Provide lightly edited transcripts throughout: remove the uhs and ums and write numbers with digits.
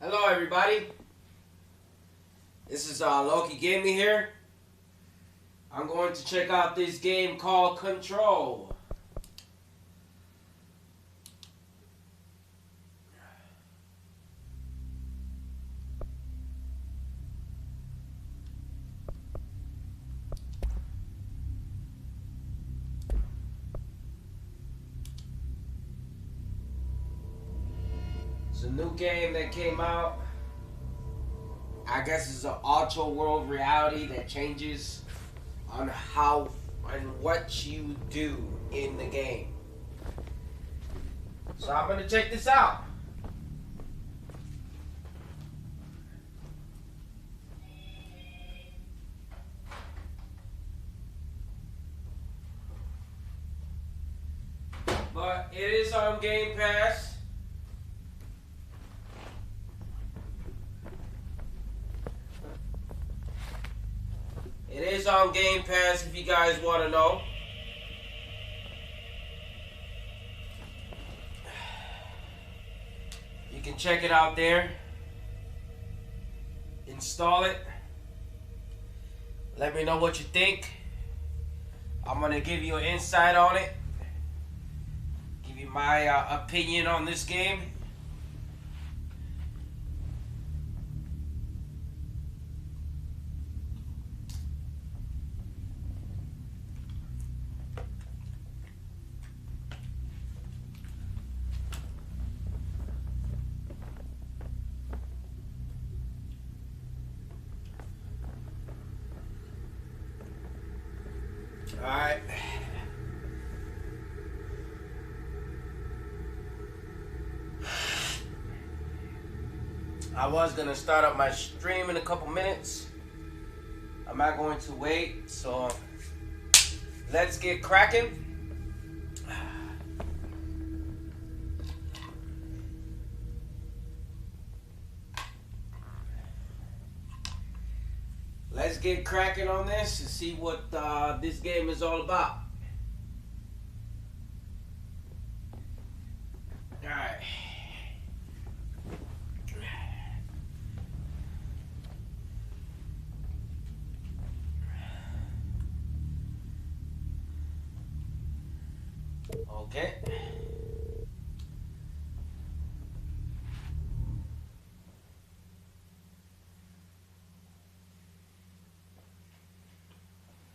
Hello everybody, this is Loki Gaming here. I'm going to check out this game called Control. It's a new game that came out. I guess it's an ultra world reality that changes on how and what you do in the game. So I'm gonna check this out. But it is on Game Pass. It is on Game Pass if you guys want to know. You can check it out there. Install it. Let me know what you think. I'm going to give you an insight on it. Give you my opinion on this game. Alright. I was gonna start up my stream in a couple minutes. I'm not going to wait, so let's get cracking. Let's get cracking on this and see what this game is all about. Alright. Okay.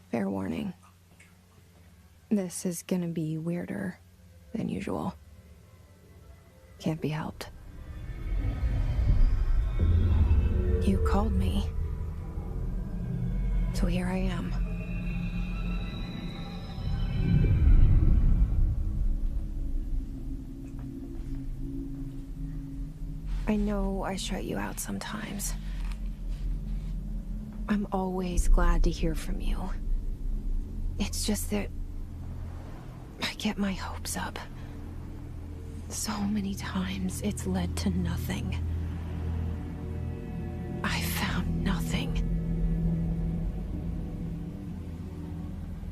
Fair warning. This is gonna be weirder than usual. Can't be helped. You called me. So here I am. I know I shut you out sometimes. I'm always glad to hear from you. It's just that I get my hopes up. So many times it's led to nothing. I found nothing.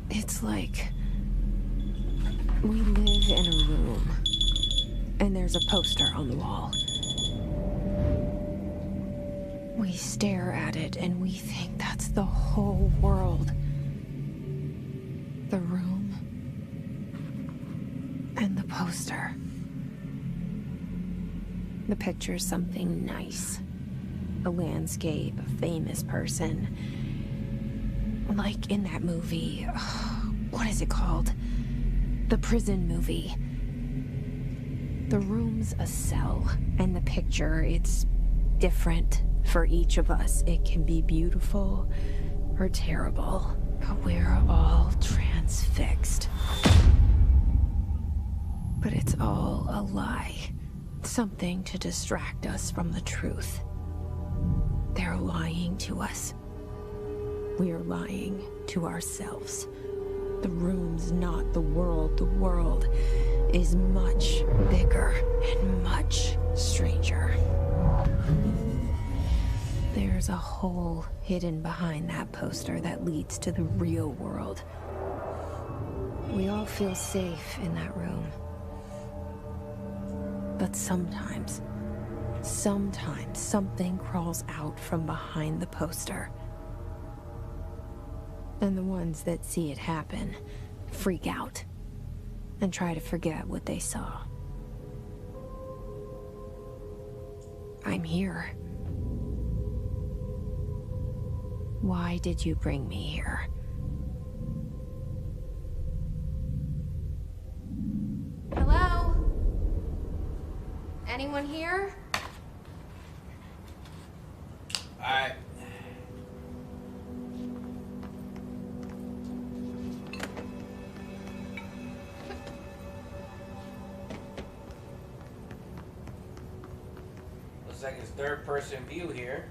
It's like we live in a room and there's a poster on the wall. We stare at it and we think that's the whole world. The room and the poster. The picture's something nice. A landscape, a famous person. Like in that movie, what is it called? The prison movie. The room's a cell, and the picture, it's different for each of us. It can be beautiful or terrible. But we're all transfixed. But it's all a lie. Something to distract us from the truth. They're lying to us. We're lying to ourselves. The room's not the world. The world is much bigger and much stranger. There's a hole hidden behind that poster that leads to the real world. We all feel safe in that room. But sometimes Sometimes something crawls out from behind the poster. And the ones that see it happen freak out and try to forget what they saw. I'm here. Why did you bring me here? Hello? Anyone here? Alright. Looks like it's third-person view here.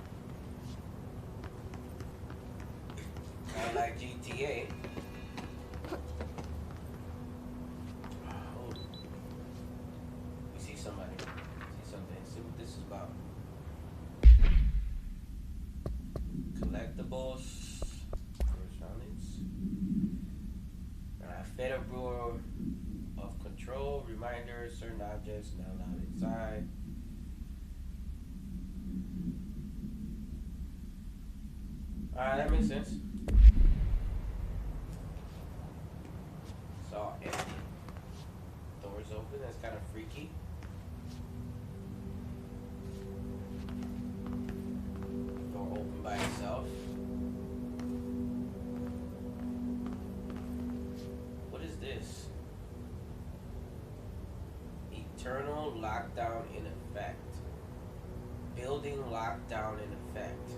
Kind of like GTA. Oh. We see somebody. See something. See what this is about. Collectibles. Correspondence. Federal Bureau of Control. Reminders. Certain objects now allowed inside. Alright, that makes sense. It's all empty. Doors open, that's kind of freaky. Door open by itself. What is this? Eternal lockdown in effect. Building lockdown in effect.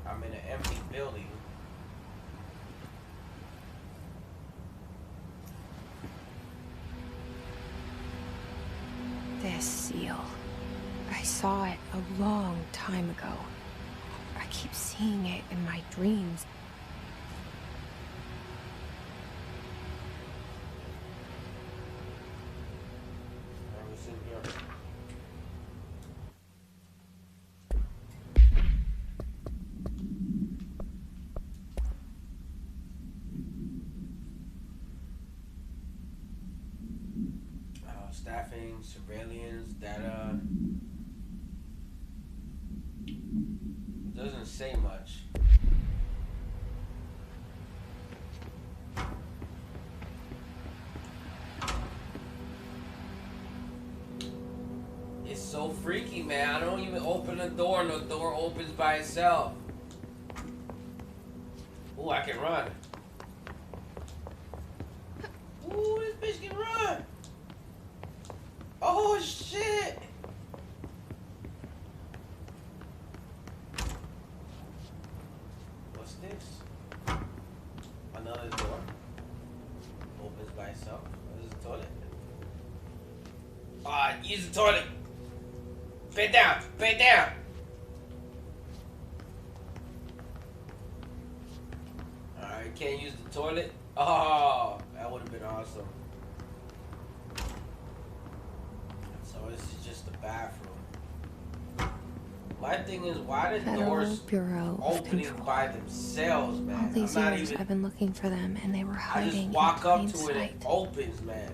I'm in an empty building. This seal. I saw it a long time ago. I keep seeing it in my dreams. What's in here? Staffing, surveillance, data. It doesn't say much. It's so freaky, man. I don't even open the door and the door opens by itself. Ooh, I can run. Ooh, this bitch can run. Oh shit! What's this? Another door. Opens by itself. What is the toilet? Ah, use the toilet! Bend down! Bend down! Alright, can't use the toilet? Oh, that would have been awesome. So this is just the bathroom. My thing is, why the Federal doors Bureau of opening Control. by themselves, man? All these I'm not years even, I've been looking for them, and they were I hiding just in walk up plain to it and it sight. opens, man.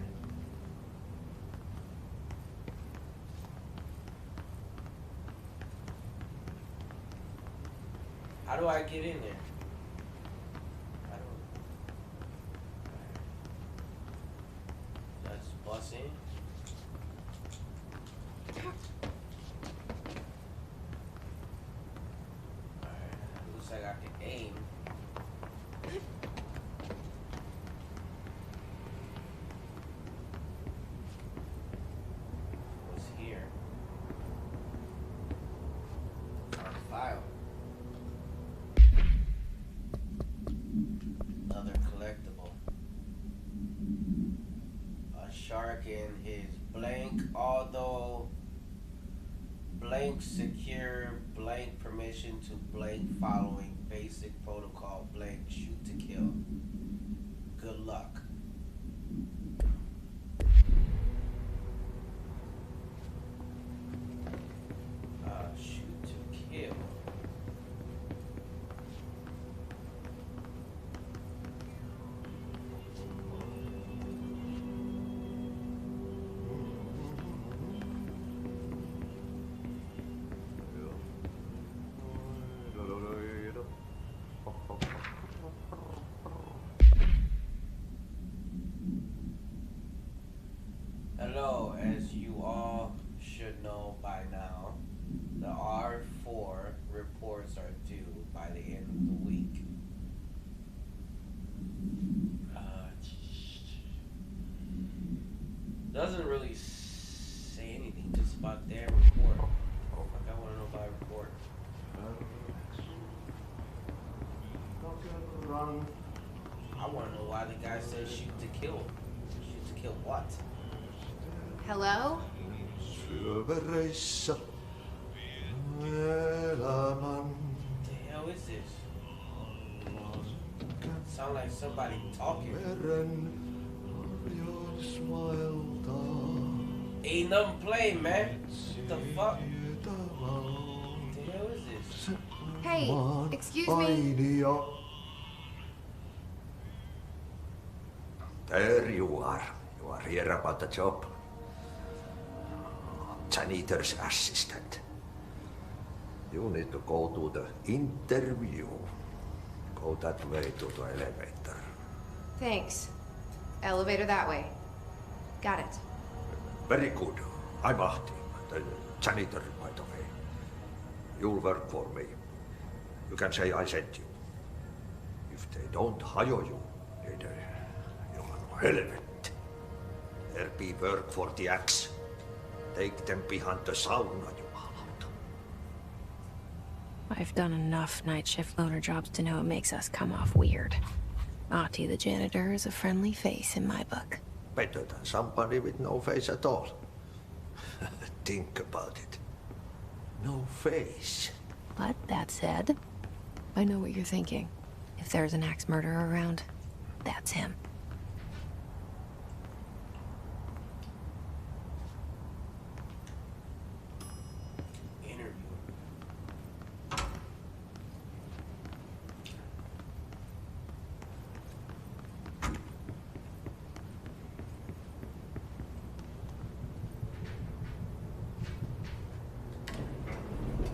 How do I get in there? I don't. Let's bust in. Alright, looks like I can aim. What's here? Found a file. Another collectible. A shark in his blank, although blank secure, blank permission to blank following basic protocol, blank shoot to kill. Good luck. Shoot to kill. I want to know why the guy said shoot to kill. Shoot to kill what? Hello? Syövereissä elämän. What the hell is this? Sound like somebody talking. Meren harjaismailta. Ain't nothing playing, man. What the fuck? What the hell is this? Hey, excuse me. Mainio. There you are. You are here about the job. Janitor's assistant. You need to go to the interview. Go that way to the elevator. Thanks. Elevator that way. Got it. Very good. I'm Ahti, the janitor, by the way. You'll work for me. You can say I sent you. If they don't hire you, you are helmet. There be work for the axe. Take them behind the sauna, jumalauta. I've done enough night shift loner jobs to know it makes us come off weird. Ahti the janitor is a friendly face in my book. Better than somebody with no face at all. Think about it. No face. But that said, I know what you're thinking. If there's an axe murderer around, that's him.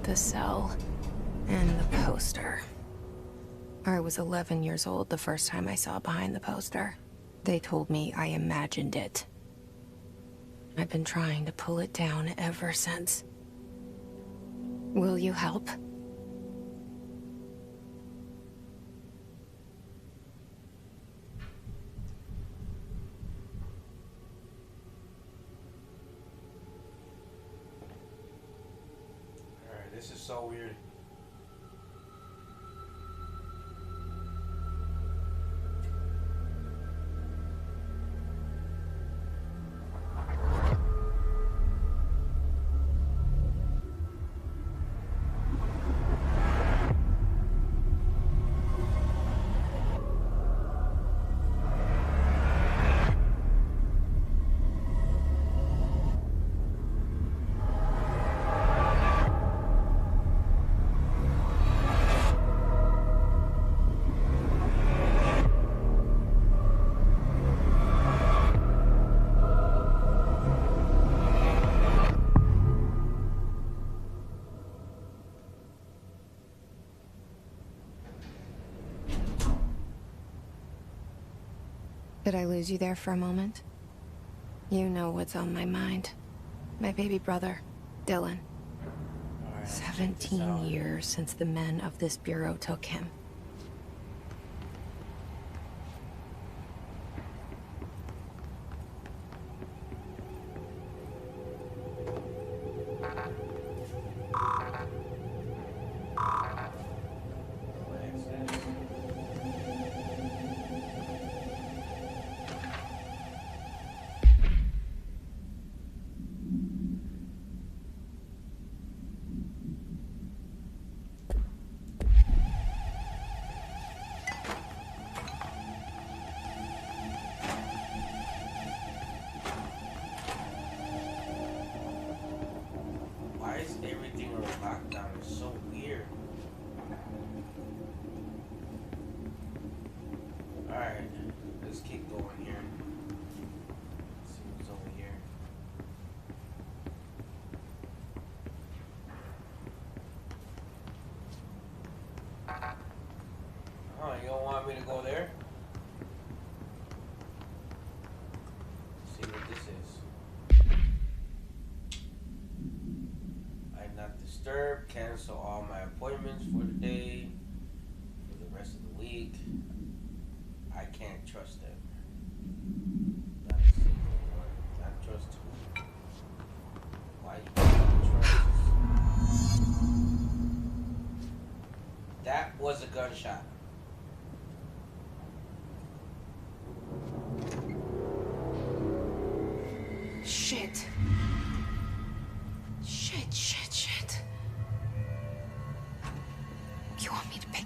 The cell and the poster. I was 11 years old the first time I saw behind the poster. They told me I imagined it. I've been trying to pull it down ever since. Will you help? This is so weird. Did I lose you there for a moment? You know what's on my mind. My baby brother, Dylan. 17 years since the men of this bureau took him. Why is everything on lockdown? It's so weird. Alright, let's keep going here. Let's see what's over here. Oh, you don't want me to go there? Let's see what this is. I'm not disturbed. Cancel all my appointments for the day. For the rest of the week. I can't trust them. Not a single one. Not trust who? Why you can't trust? That was a gunshot.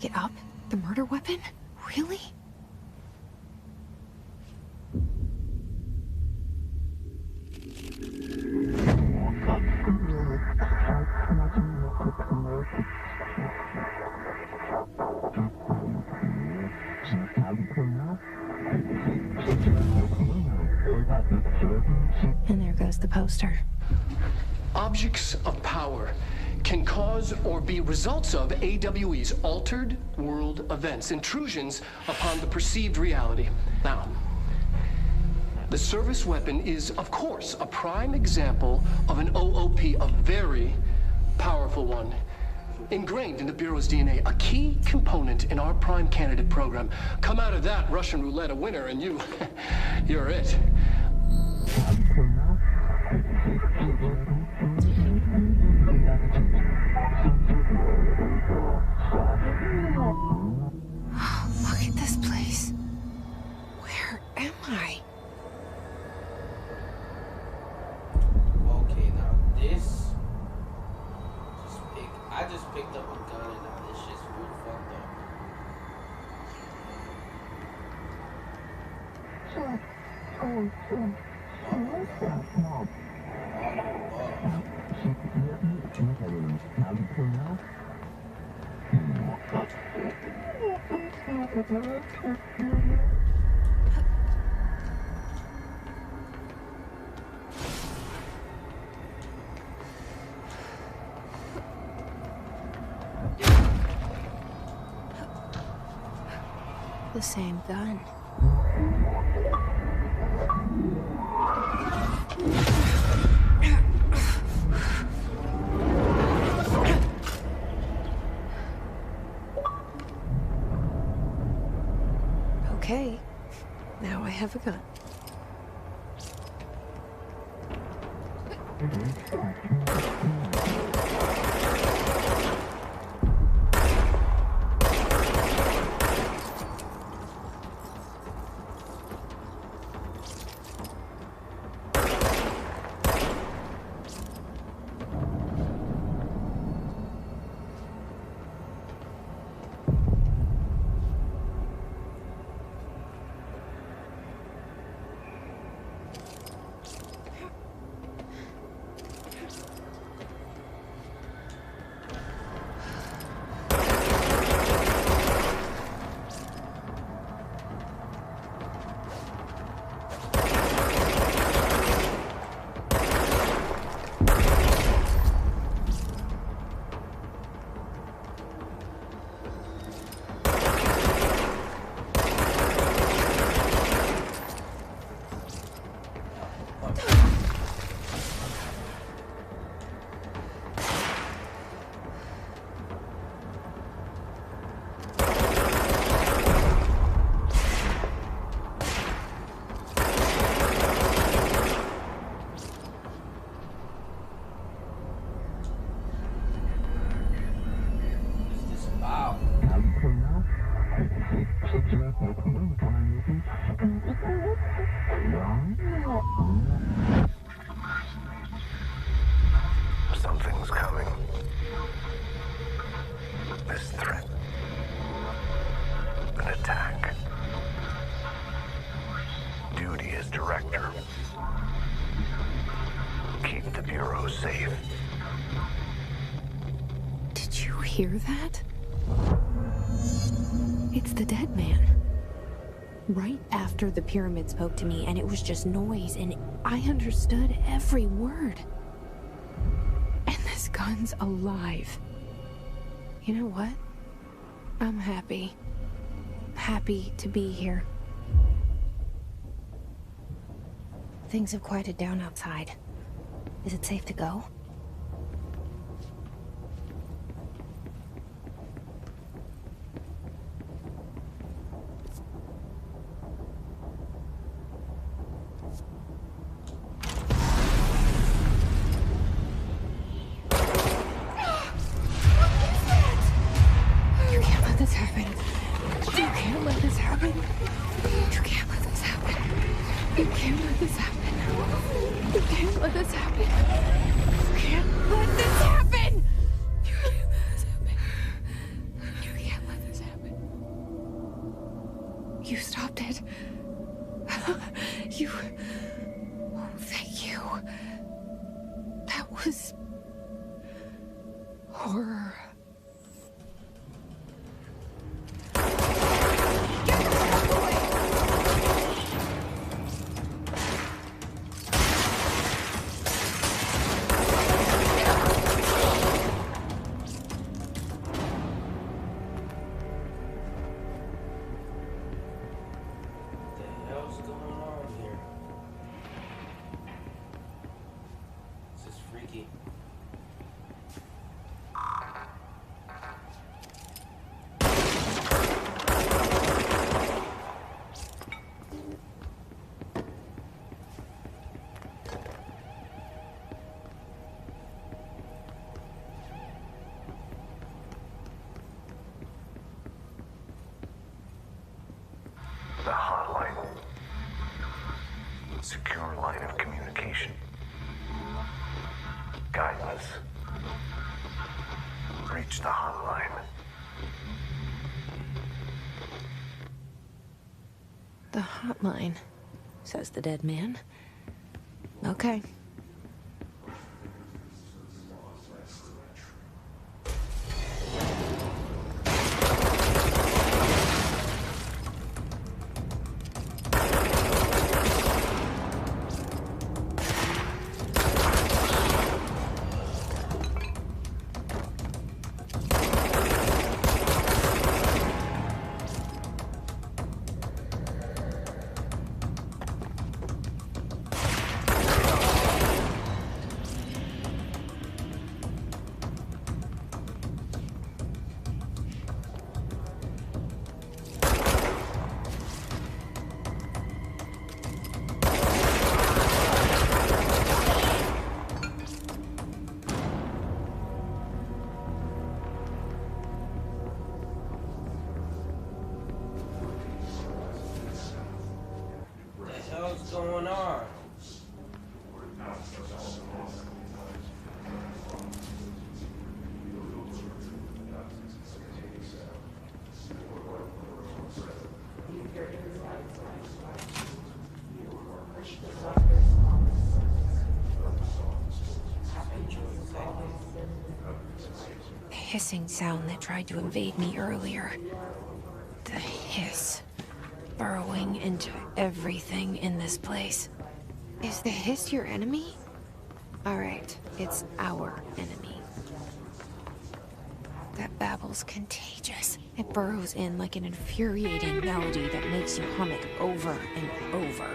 it up? The murder weapon? Really? And there goes the poster. Objects of power can cause or be results of AWE's altered world events, intrusions upon the perceived reality. Now, the service weapon is, of course, a prime example of an OOP, a very powerful one, ingrained in the Bureau's DNA, a key component in our prime candidate program. Come out of that Russian roulette a winner, and you're it. Look at this place. Where am I? Okay, now this. I just picked up a gun and now this shit's real fucked The same gun. Okay, now I have a gun. Something's coming. This threat. An attack. Duty as director. Keep the Bureau safe. Did you hear that? It's the dead man. Right after the pyramid spoke to me, and it was just noise, and I understood every word. And this gun's alive. You know what? I'm happy. Happy to be here. Things have quieted down outside. Is it safe to go? You stopped it. You... Oh, thank you. That was... horror. The hotline. Secure line of communication. Guideless. Reach the hotline. The hotline, says the dead man. Okay. What's going on? The hissing sound that tried to invade me earlier. The hiss. Burrowing into everything in this place. Is the hiss your enemy? Alright, it's our enemy. That babble's contagious. It burrows in like an infuriating melody that makes you hum it over and over.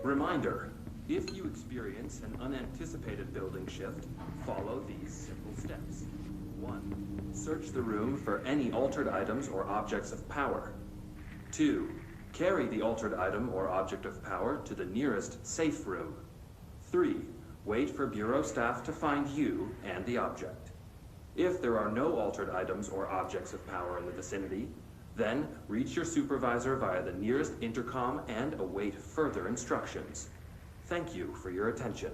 Reminder, if you experience an unanticipated building shift, follow these simple steps. 1. Search the room for any altered items or objects of power. 2. Carry the altered item or object of power to the nearest safe room. 3. Wait for Bureau staff to find you and the object. If there are no altered items or objects of power in the vicinity, Then, reach your supervisor via the nearest intercom and await further instructions. Thank you for your attention.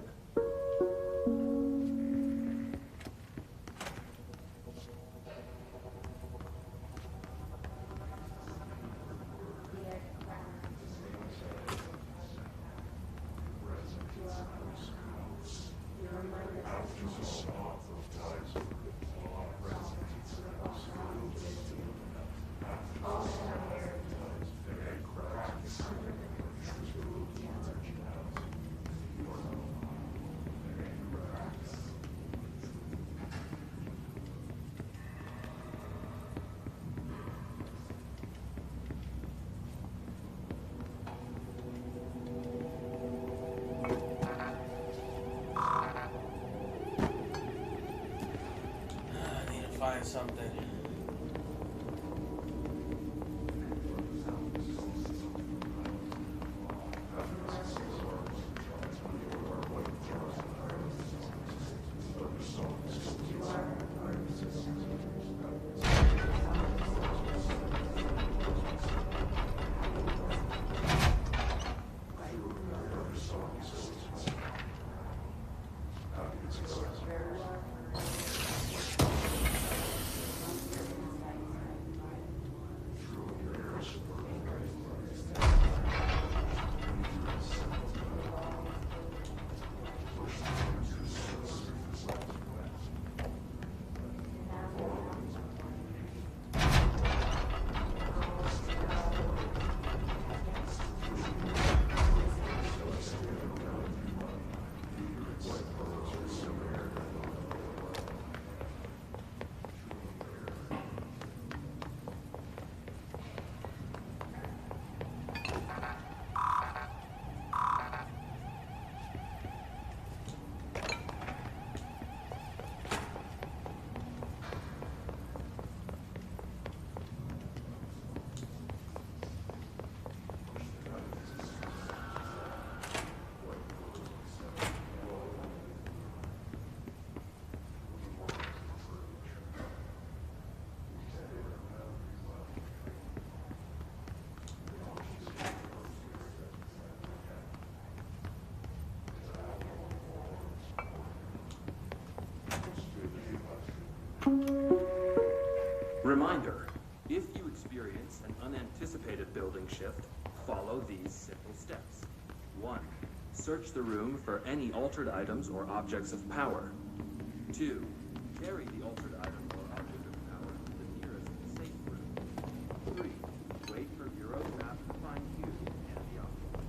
I need to find something. Reminder, if you experience an unanticipated building shift, follow these simple steps. 1. Search the room for any altered items or objects of power. 2. Carry the altered item or object of power to the nearest safe room. 3. Wait for Bureau staff to find you and the object.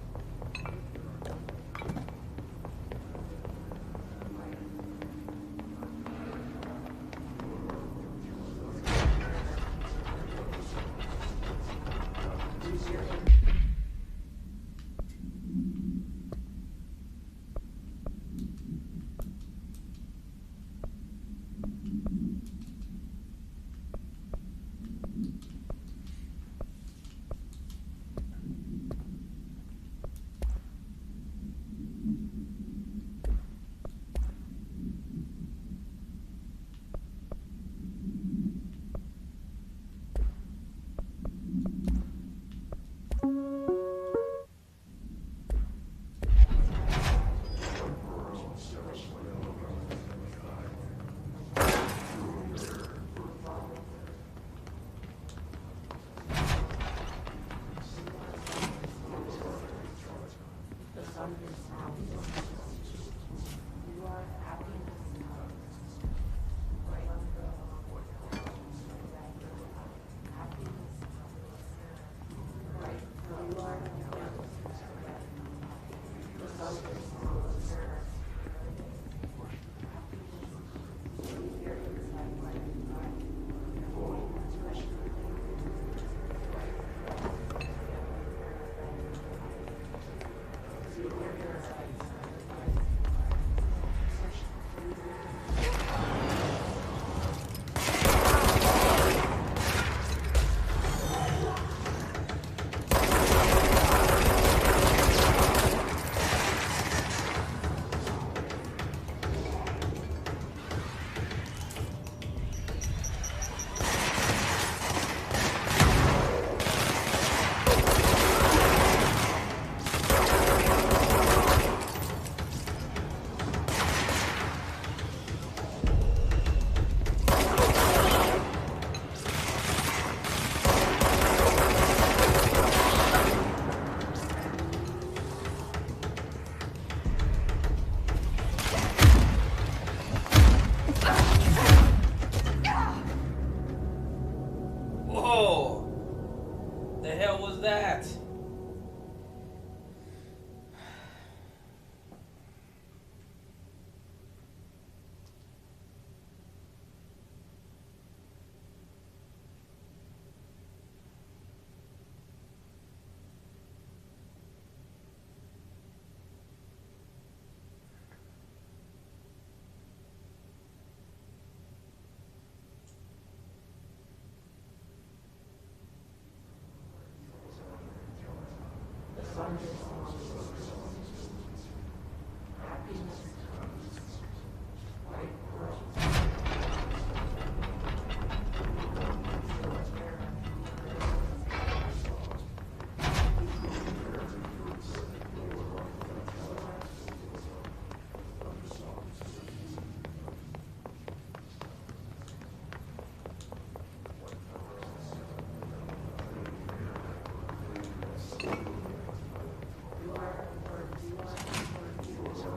hell was that?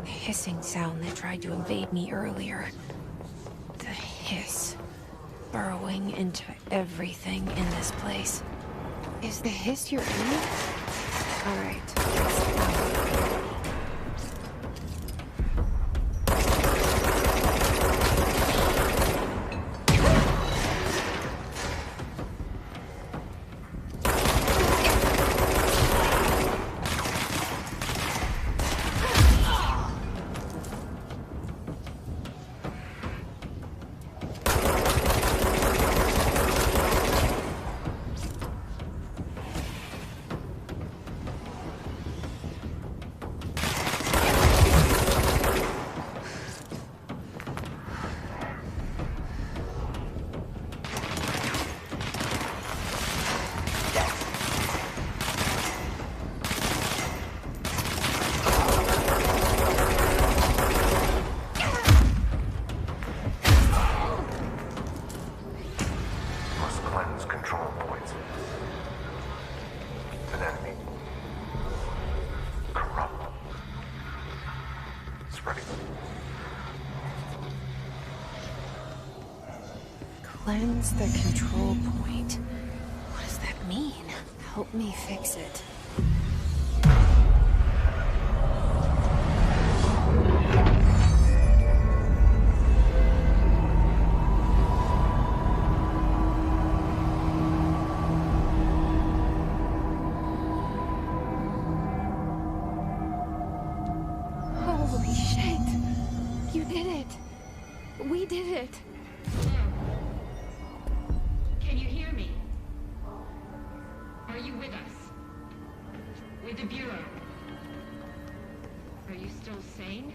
Hissing sound that tried to invade me earlier. The hiss, burrowing into everything in this place. Is the hiss your enemy? All right. Cleanse the control point. What does that mean? Help me fix it. Holy shit! You did it! We did it! Can you hear me? Are you with us? With the Bureau? Are you still sane?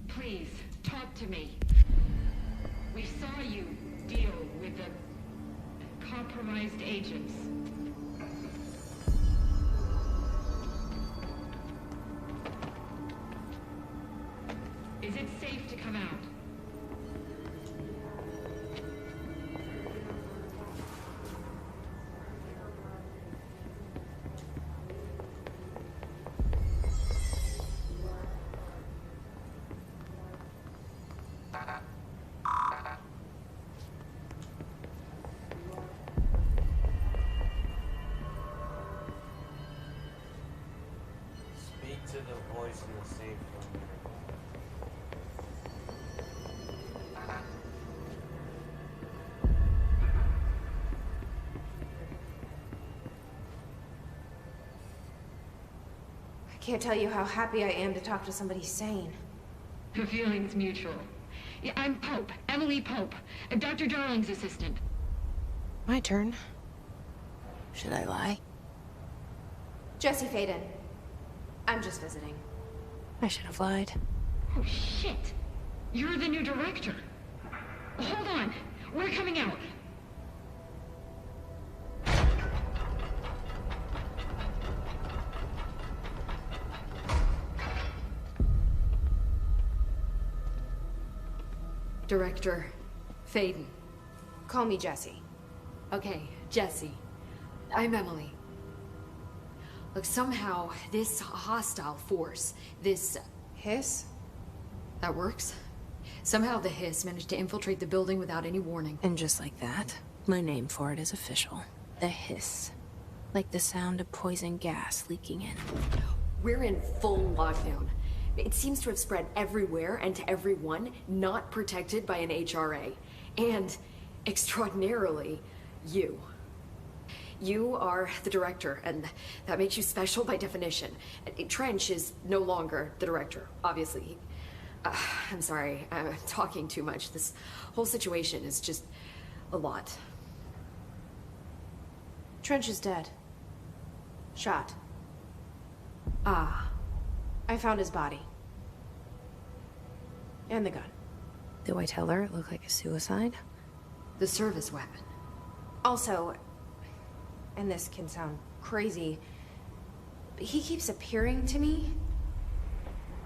Please, talk to me. We saw you deal with the compromised agents. Is it safe to come out? Speak to the voice in the safe room. I can't tell you how happy I am to talk to somebody sane. The feeling's mutual. Yeah, I'm Pope, Emily Pope, Dr. Darling's assistant. My turn. Should I lie? Jesse Faden. I'm just visiting. I should have lied. Oh, shit. You're the new director. Hold on. We're coming out. Director Faden. Call me Jesse. Okay, Jesse. I'm Emily. Look, somehow this hostile force, this... Hiss? That works. Somehow the hiss managed to infiltrate the building without any warning. And just like that, my name for it is official. The hiss. Like the sound of poison gas leaking in. We're in full lockdown. It seems to have spread everywhere and to everyone not protected by an HRA. And, extraordinarily, you. You are the director, and that makes you special by definition. Trench is no longer the director, obviously. I'm sorry, I'm talking too much. This whole situation is just a lot. Trench is dead. Shot. Ah. I found his body. And the gun. Do I tell her it looked like a suicide? The service weapon. Also, and this can sound crazy, but he keeps appearing to me,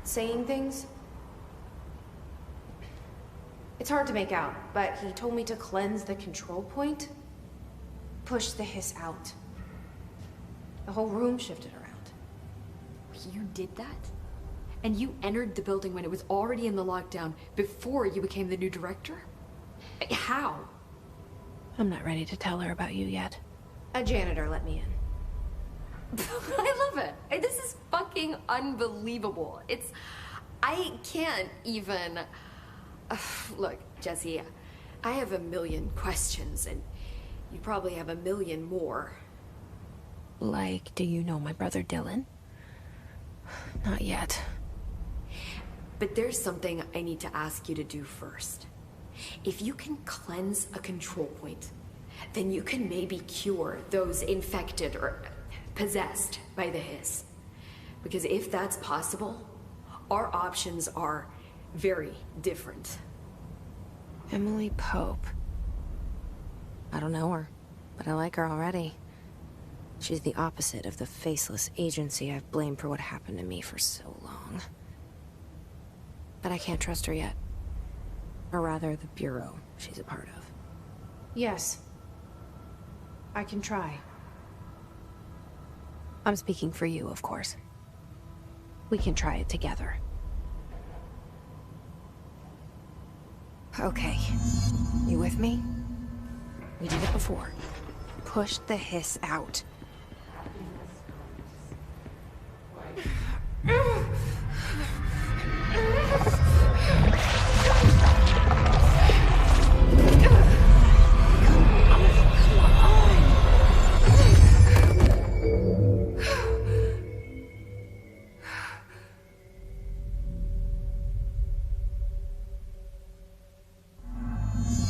saying things. It's hard to make out, but he told me to cleanse the control point, push the hiss out. The whole room shifted around. You did that? And you entered the building when it was already in the lockdown before you became the new director? How? I'm not ready to tell her about you yet. A janitor let me in. I love it. This is fucking unbelievable. I can't even... Look, Jesse, I have a million questions, and you probably have a million more. Like, do you know my brother Dylan? Not yet. But there's something I need to ask you to do first. If you can cleanse a control point, then you can maybe cure those infected or possessed by the hiss. Because if that's possible, our options are very different. Emily Pope. I don't know her, but I like her already. She's the opposite of the faceless agency I've blamed for what happened to me for so long. But I can't trust her yet. Or rather, the Bureau she's a part of. Yes. I can try. I'm speaking for you, of course. We can try it together. Okay. You with me? We did it before. Push the hiss out.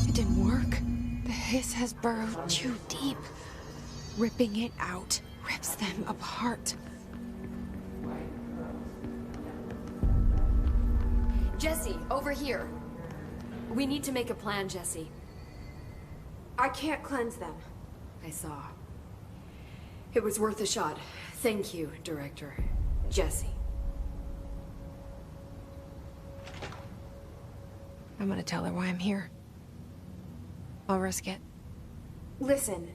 It didn't work. The hiss has burrowed too deep. Ripping it out rips them apart. Jesse, over here. We need to make a plan, Jesse. I can't cleanse them. I saw. It was worth a shot. Thank you, Director. Jesse. I'm gonna tell her why I'm here. I'll risk it. Listen.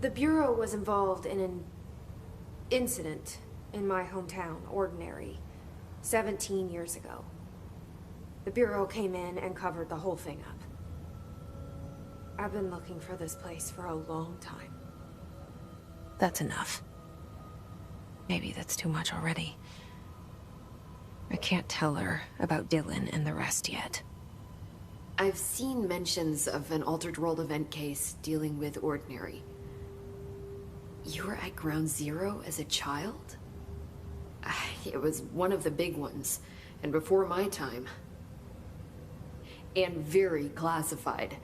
The Bureau was involved in an incident in my hometown, Ordinary, 17 years ago. The Bureau came in and covered the whole thing up. I've been looking for this place for a long time. That's enough. Maybe that's too much already. I can't tell her about Dylan and the rest yet. I've seen mentions of an Altered World event case dealing with Ordinary. You were at Ground Zero as a child? It was one of the big ones, and before my time. And very classified.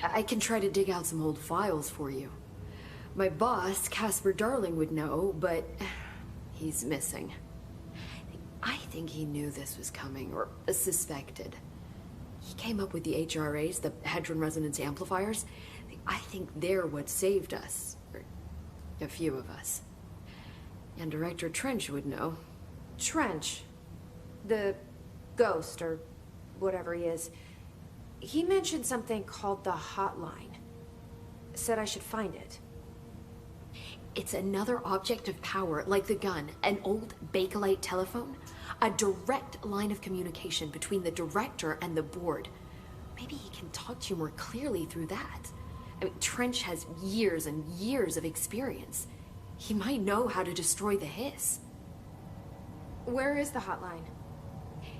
I can try to dig out some old files for you. My boss, Casper Darling, would know, but he's missing. I think he knew this was coming, or suspected. He came up with the HRAs, the Hadron Resonance Amplifiers. I think they're what saved us. Or a few of us. And Director Trench would know. Trench, the ghost, or whatever he is, he mentioned something called the Hotline. Said I should find it. It's another object of power, like the gun, an old Bakelite telephone. A direct line of communication between the director and the board. Maybe he can talk to you more clearly through that. I mean, Trench has years and years of experience. He might know how to destroy the hiss. Where is the hotline?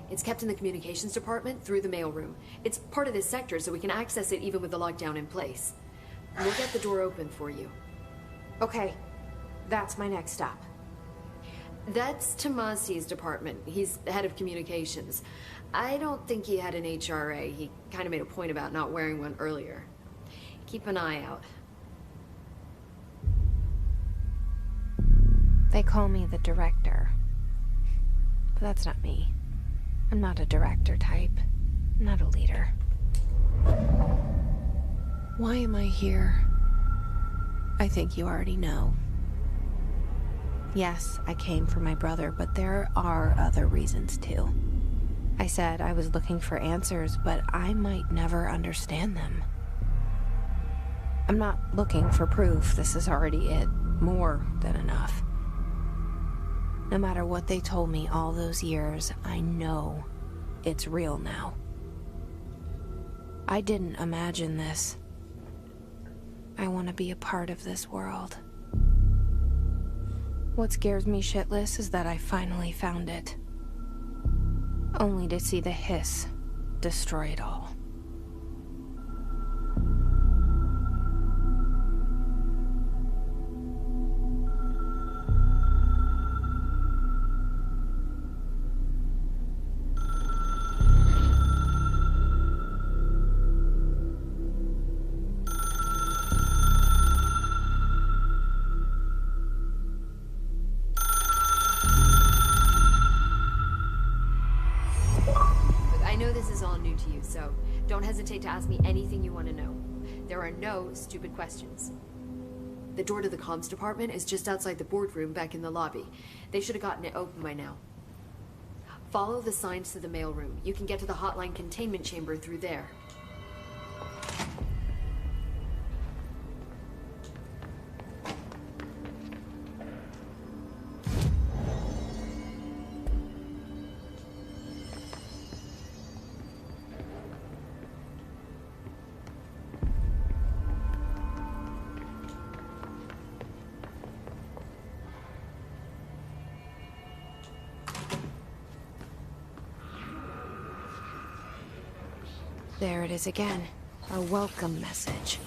It's kept in the communications department through the mailroom. It's part of this sector, so we can access it even with the lockdown in place. We'll get the door open for you. Okay, that's my next stop. That's Tomasi's department. He's the head of communications. I don't think he had an HRA. He kind of made a point about not wearing one earlier. Keep an eye out. They call me the director. But that's not me. I'm not a director type. I'm not a leader. Why am I here? I think you already know. Yes, I came for my brother, but there are other reasons too. I said I was looking for answers, but I might never understand them. I'm not looking for proof. This is already it. More than enough. No matter what they told me all those years, I know it's real now. I didn't imagine this. I want to be a part of this world. What scares me shitless is that I finally found it. Only to see the hiss destroy it all. So don't hesitate to ask me anything you want to know. There are no stupid questions. The door to the comms department is just outside the boardroom back in the lobby. They should have gotten it open by now. Follow the signs to the mailroom. You can get to the hotline containment chamber through there. There it is again. A welcome message.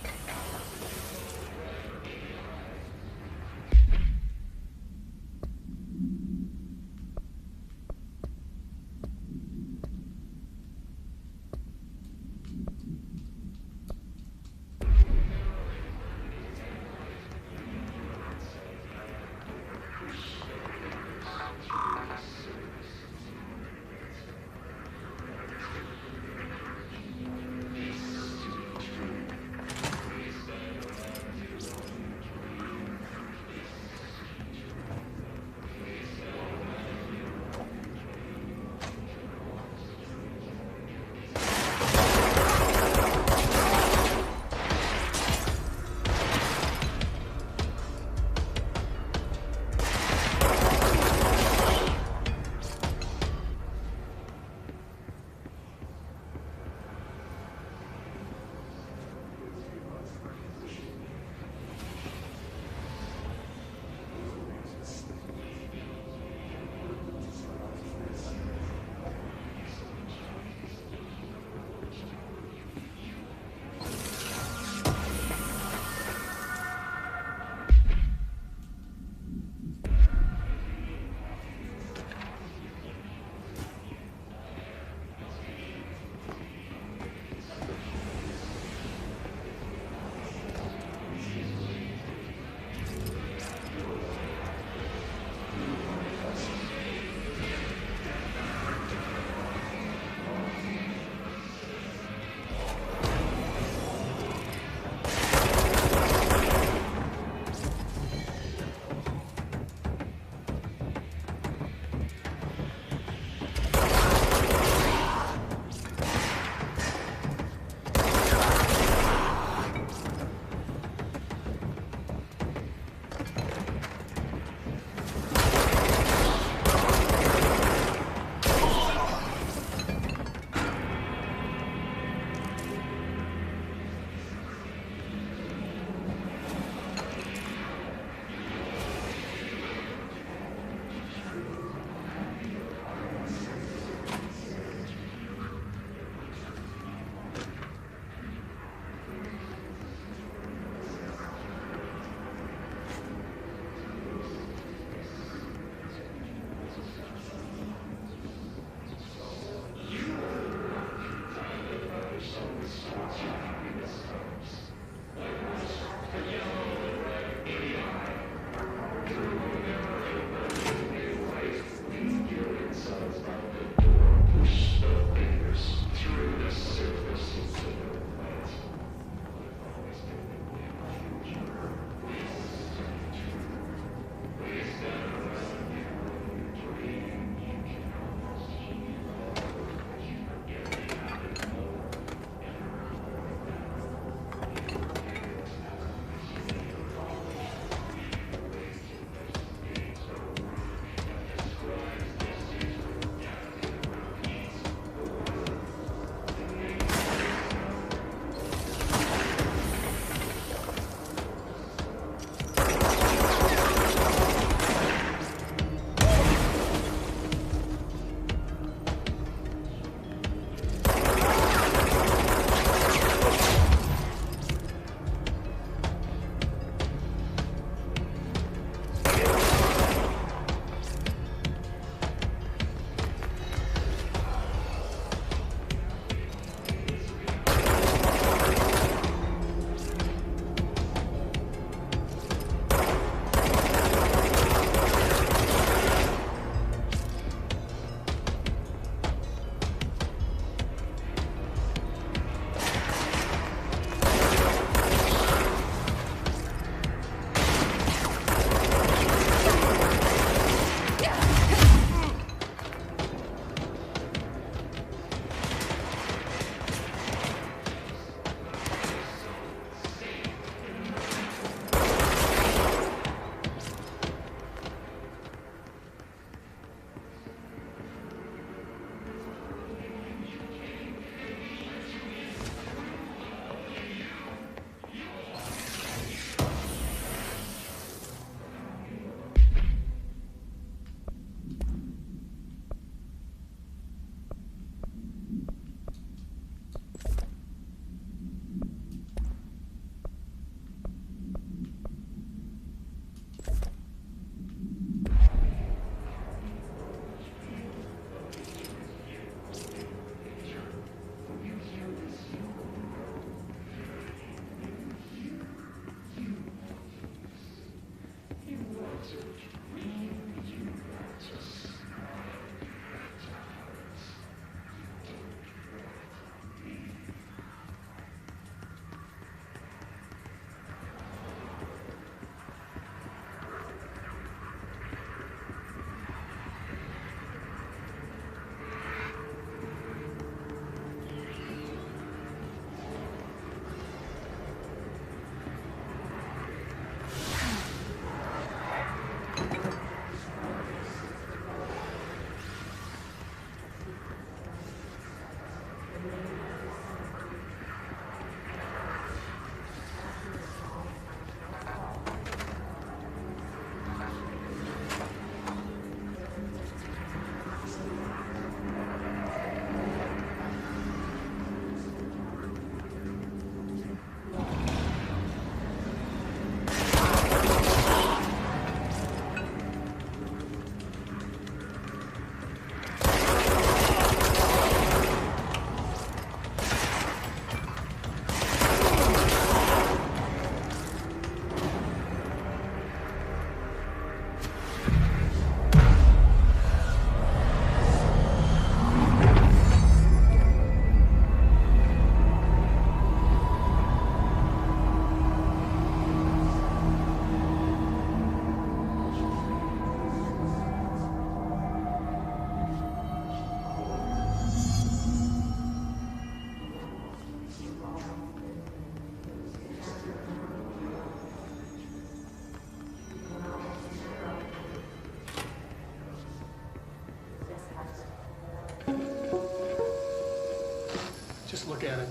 Just look at it.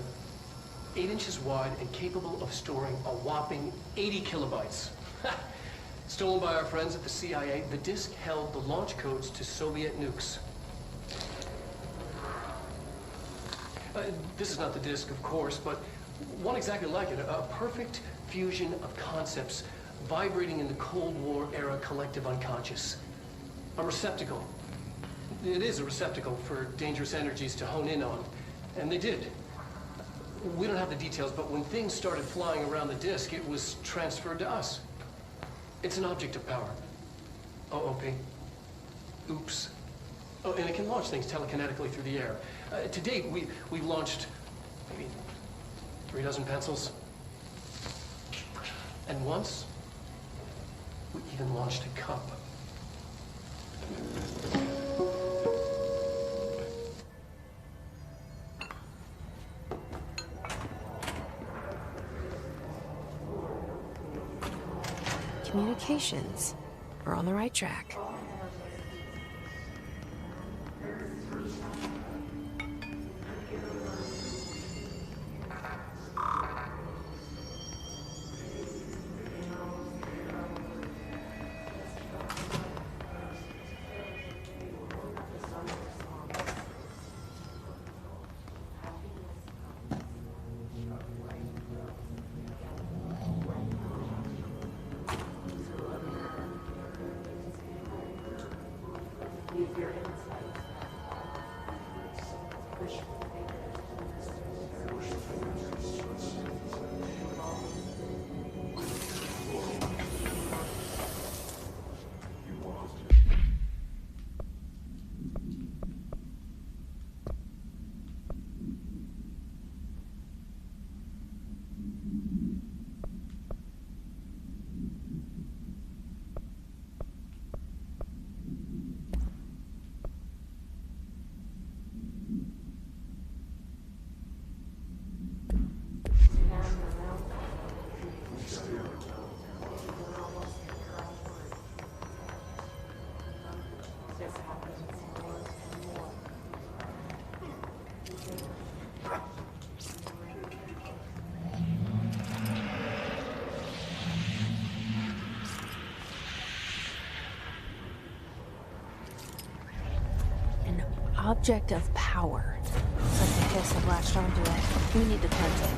8 inches wide and capable of storing a whopping 80 kilobytes. Stolen by our friends at the CIA, the disk held the launch codes to Soviet nukes. This is not the disk, of course, but one exactly like it. A perfect fusion of concepts vibrating in the Cold War era collective unconscious. A receptacle. It is a receptacle for dangerous energies to hone in on. And they did. We don't have the details, but when things started flying around the disk, it was transferred to us. It's an object of power. OOP. Oops. Oh, and it can launch things telekinetically through the air. To date, we've launched maybe 3 dozen pencils. And once, we even launched a cup. Communications. We're on the right track. Object of power. Looks like the hiss have latched onto it. We need to cleanse it.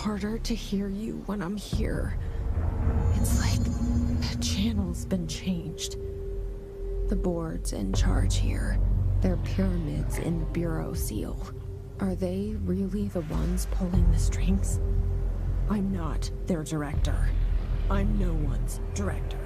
harder to hear you when I'm here. It's like the channel's been changed. The board's in charge here. They're pyramids in Bureau Seal. Are they really the ones pulling the strings? I'm not their director. I'm no one's director.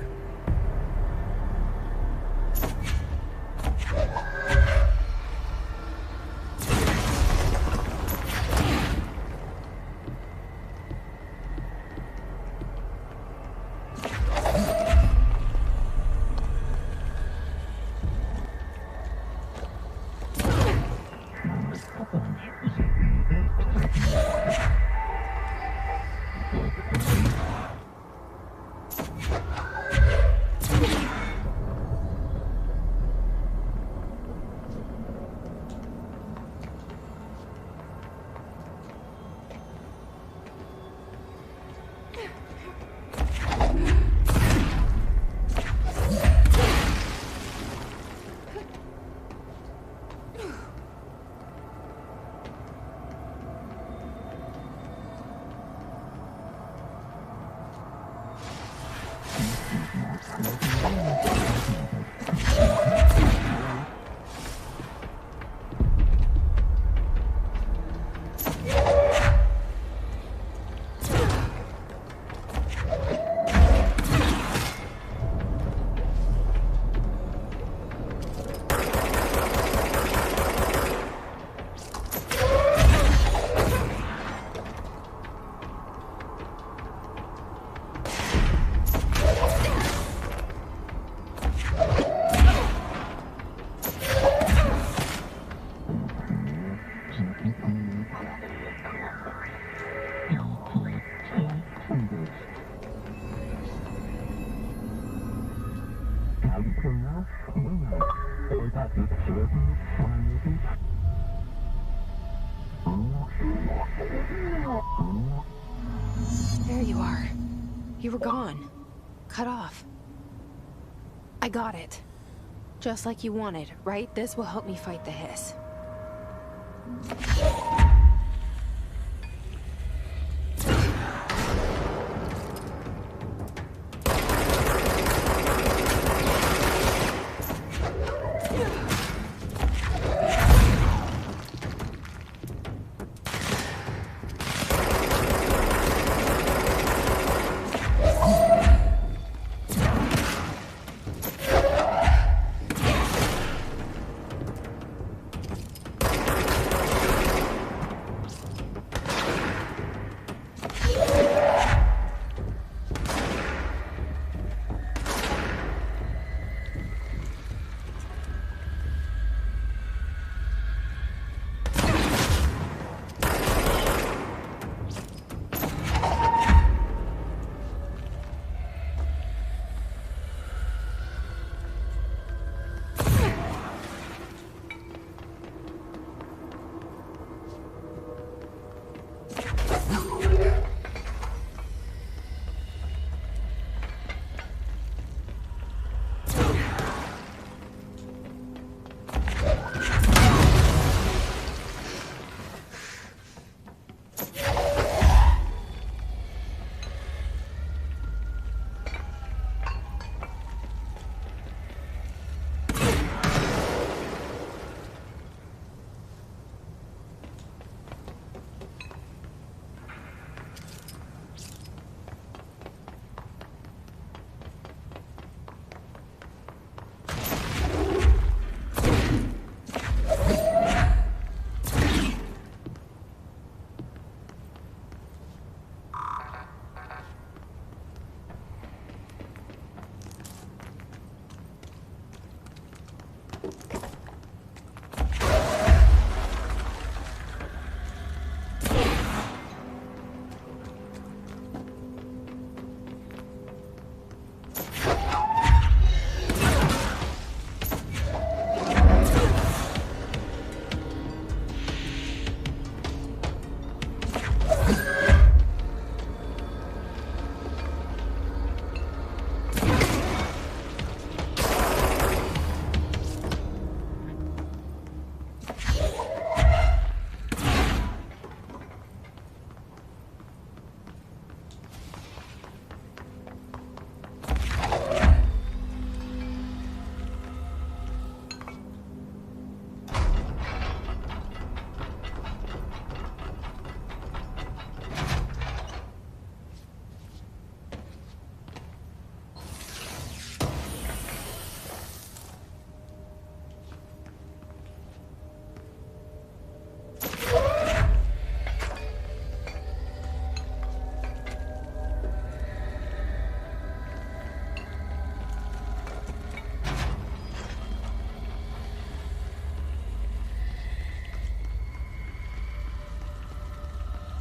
There you are. You were gone. Cut off. I got it. Just like you wanted, right? This will help me fight the hiss.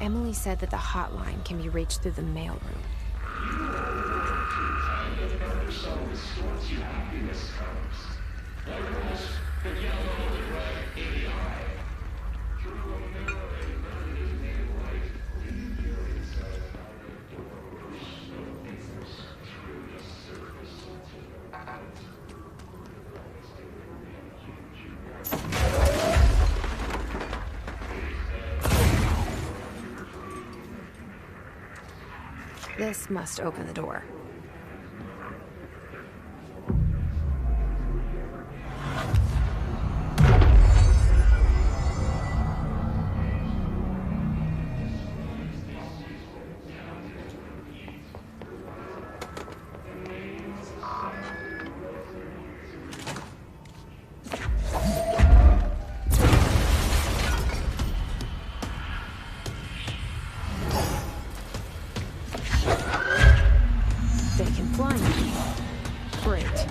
Emily said that the hotline can be reached through the mailroom. This must open the door. They can fly now. Great.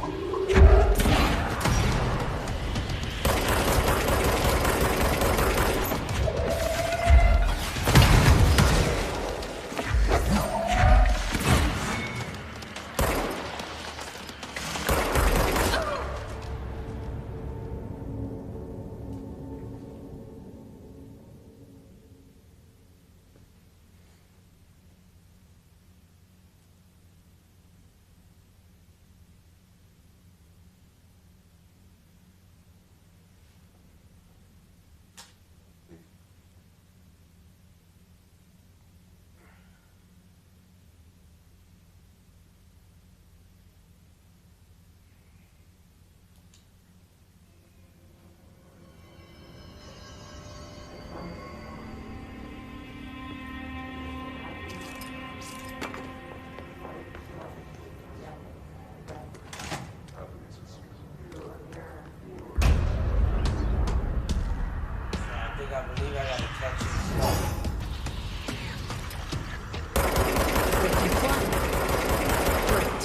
I believe I gotta catch it. They can fly now. Great.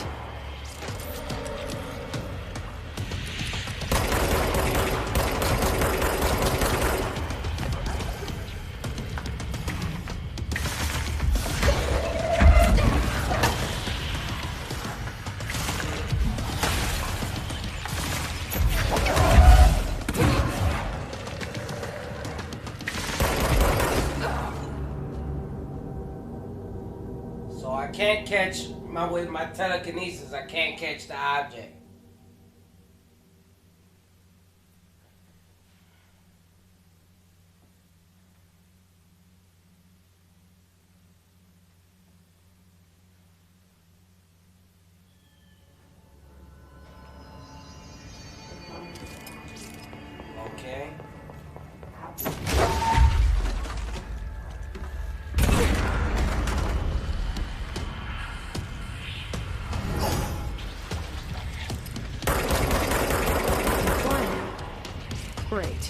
So I can't catch with my telekinesis. I can't catch the object. Okay. Fly now. Great.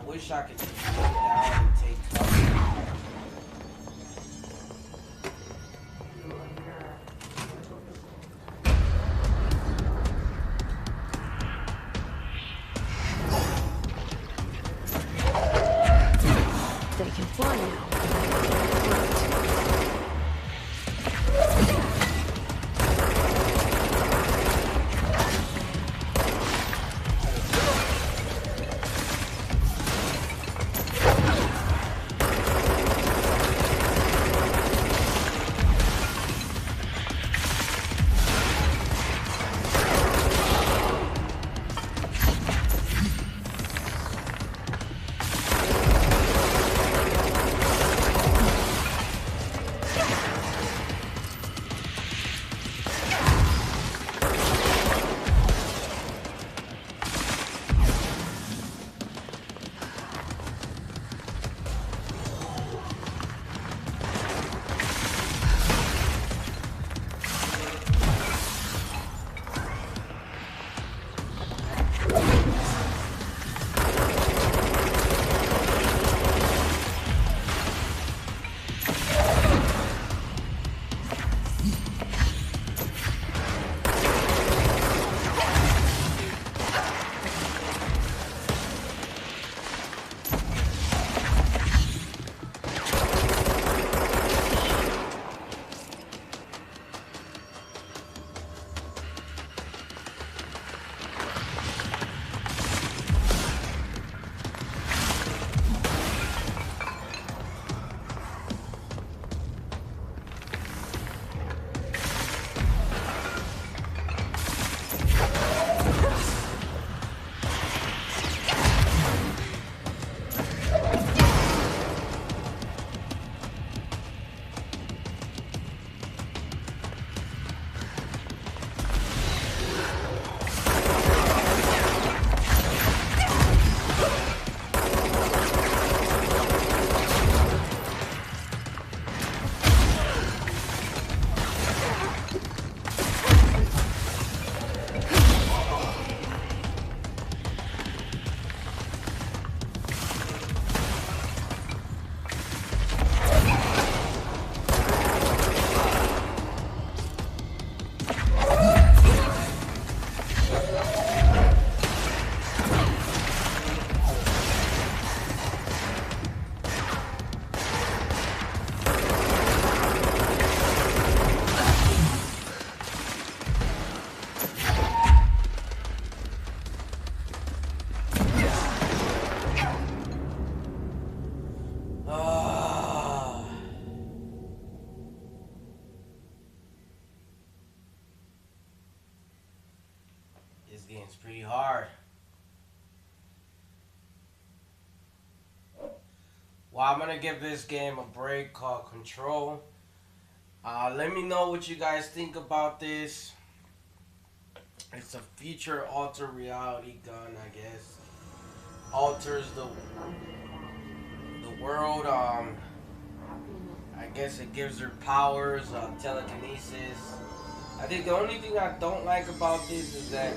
wish I could just go down and take cover. They can fly now. It's pretty hard. Well, I'm gonna give this game a break called Control. Let me know what you guys think about this. It's a feature alter reality gun, I guess. Alters the world. I guess it gives her powers, telekinesis. I think the only thing I don't like about this is that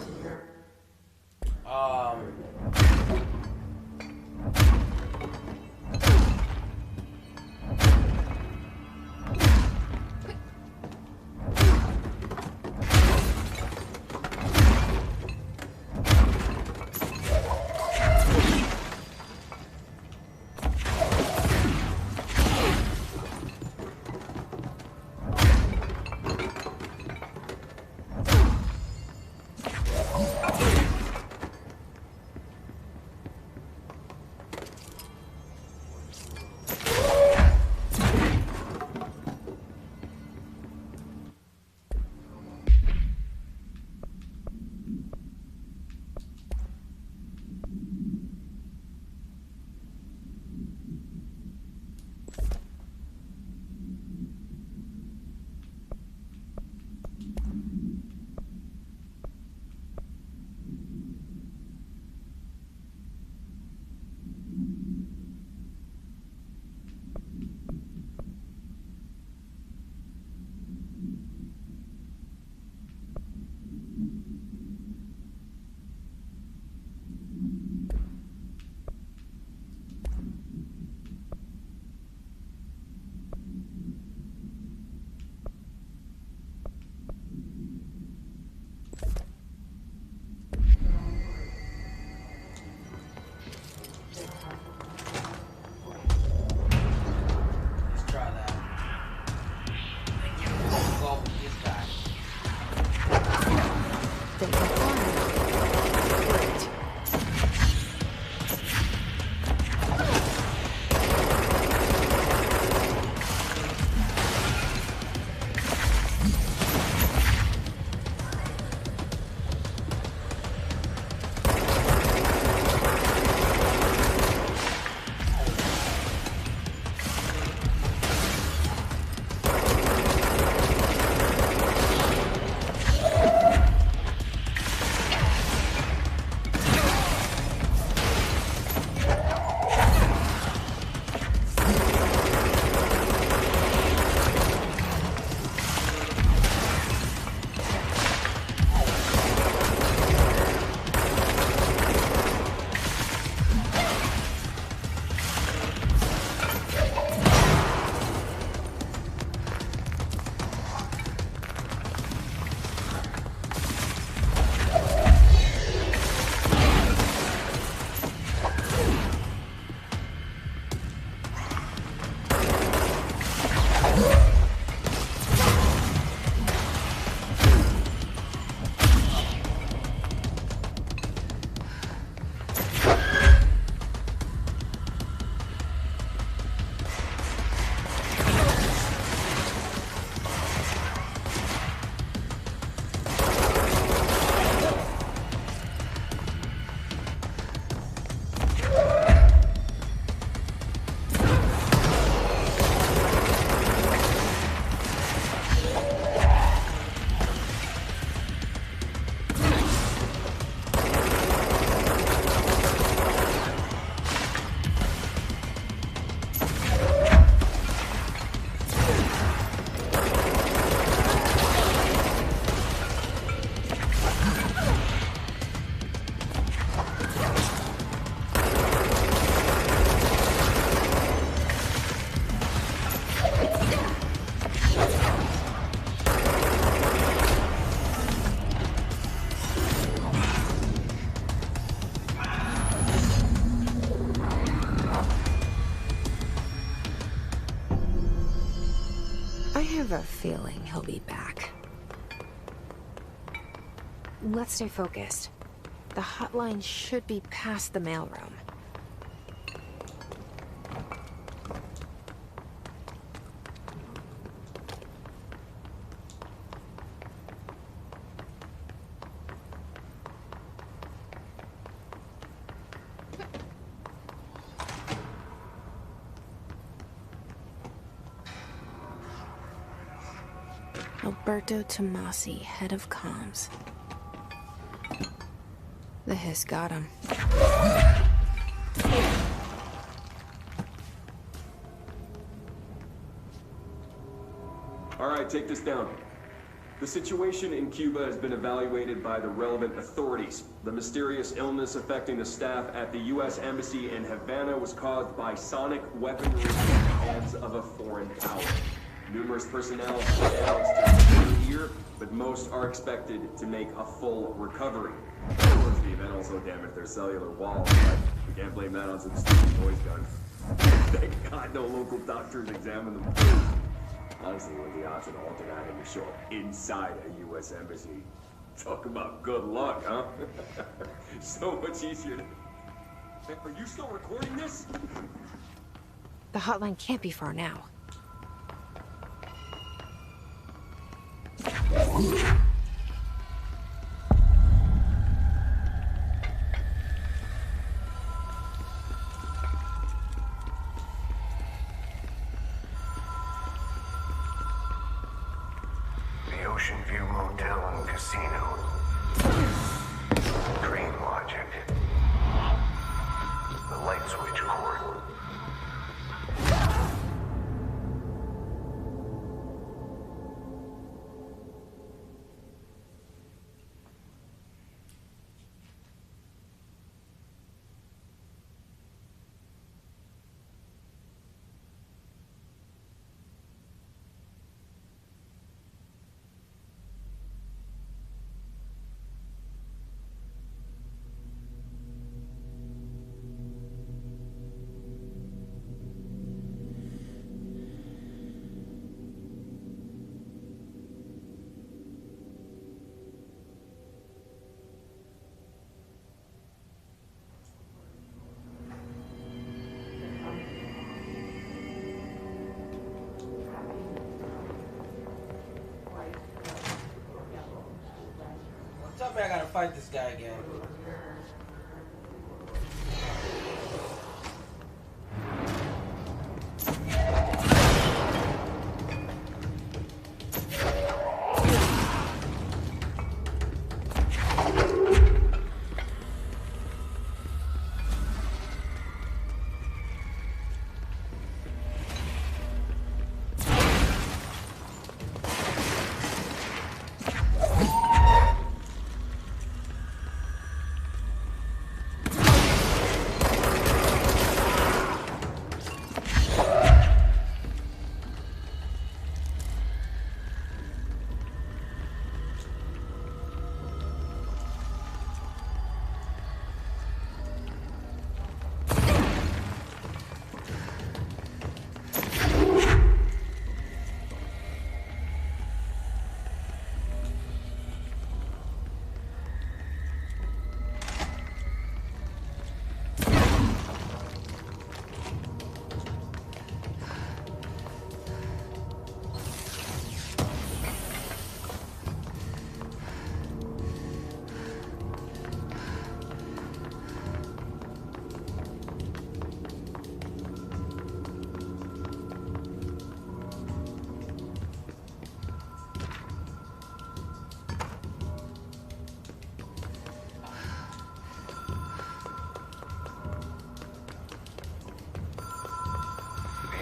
I have a feeling he'll be back. Let's stay focused. The hotline should be past the mailroom. Alberto Tomasi, head of comms. The hiss got him. All right, take this down. The situation in Cuba has been evaluated by the relevant authorities. The mysterious illness affecting the staff at the U.S. Embassy in Havana was caused by sonic weaponry in the hands of a foreign power. Numerous personnel have announced to here, but most are expected to make a full recovery. Of course, the event also damaged their cellular walls, but we can't blame that on some stupid noise gun. Thank God no local doctors examined them. Honestly, what are the odds of an altered item to show up inside a U.S. embassy? Talk about good luck, huh? So much easier to... Are you still recording this? The hotline can't be far now. The Ocean View Motel and Casino. Dream logic. The light switch cord. Tell me I gotta fight this guy again.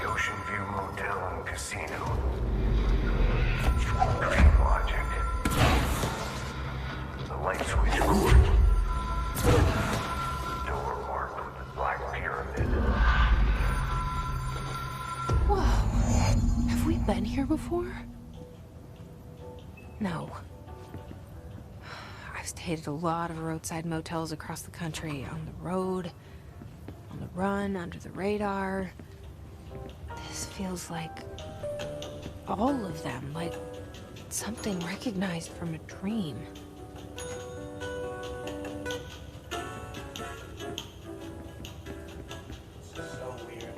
Ocean View Motel and Casino. Dream logic. The light switch cord. Door marked with the black pyramid. Whoa. Have we been here before? No. I've stayed at a lot of roadside motels across the country, on the road, on the run, under the radar. This feels like All of them, like something recognized from a dream. So weird.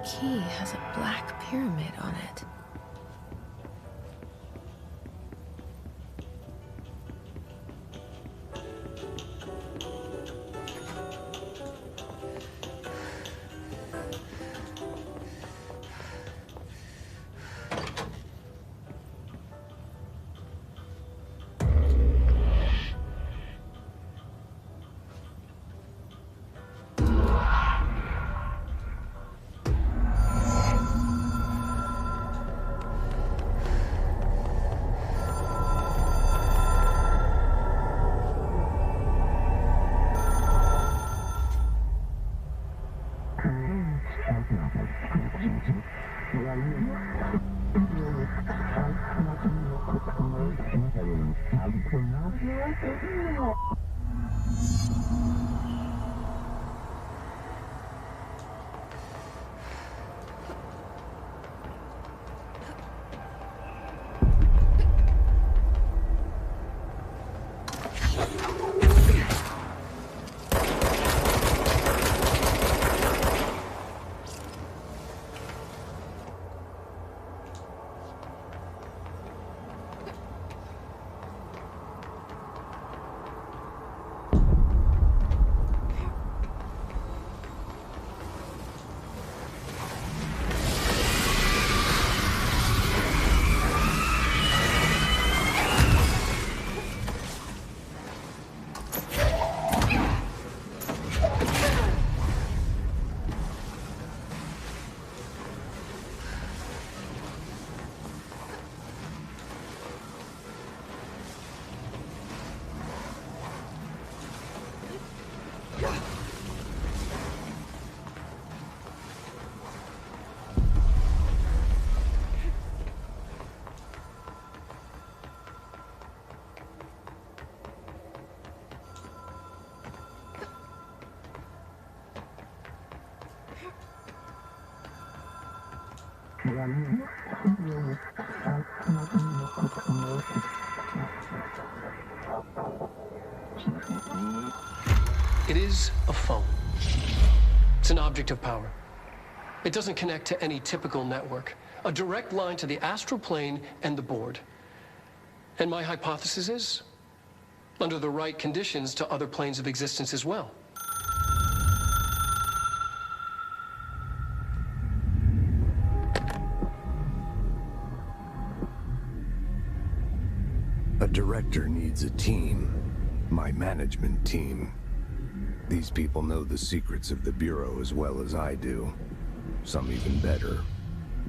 Key has a black pyramid on it. It is a phone. It's an object of power. It doesn't connect to any typical network. A direct line to the astral plane and the board. And my hypothesis is, under the right conditions, to other planes of existence as well. A director needs a team. My management team. These people know the secrets of the Bureau as well as I do. Some even better.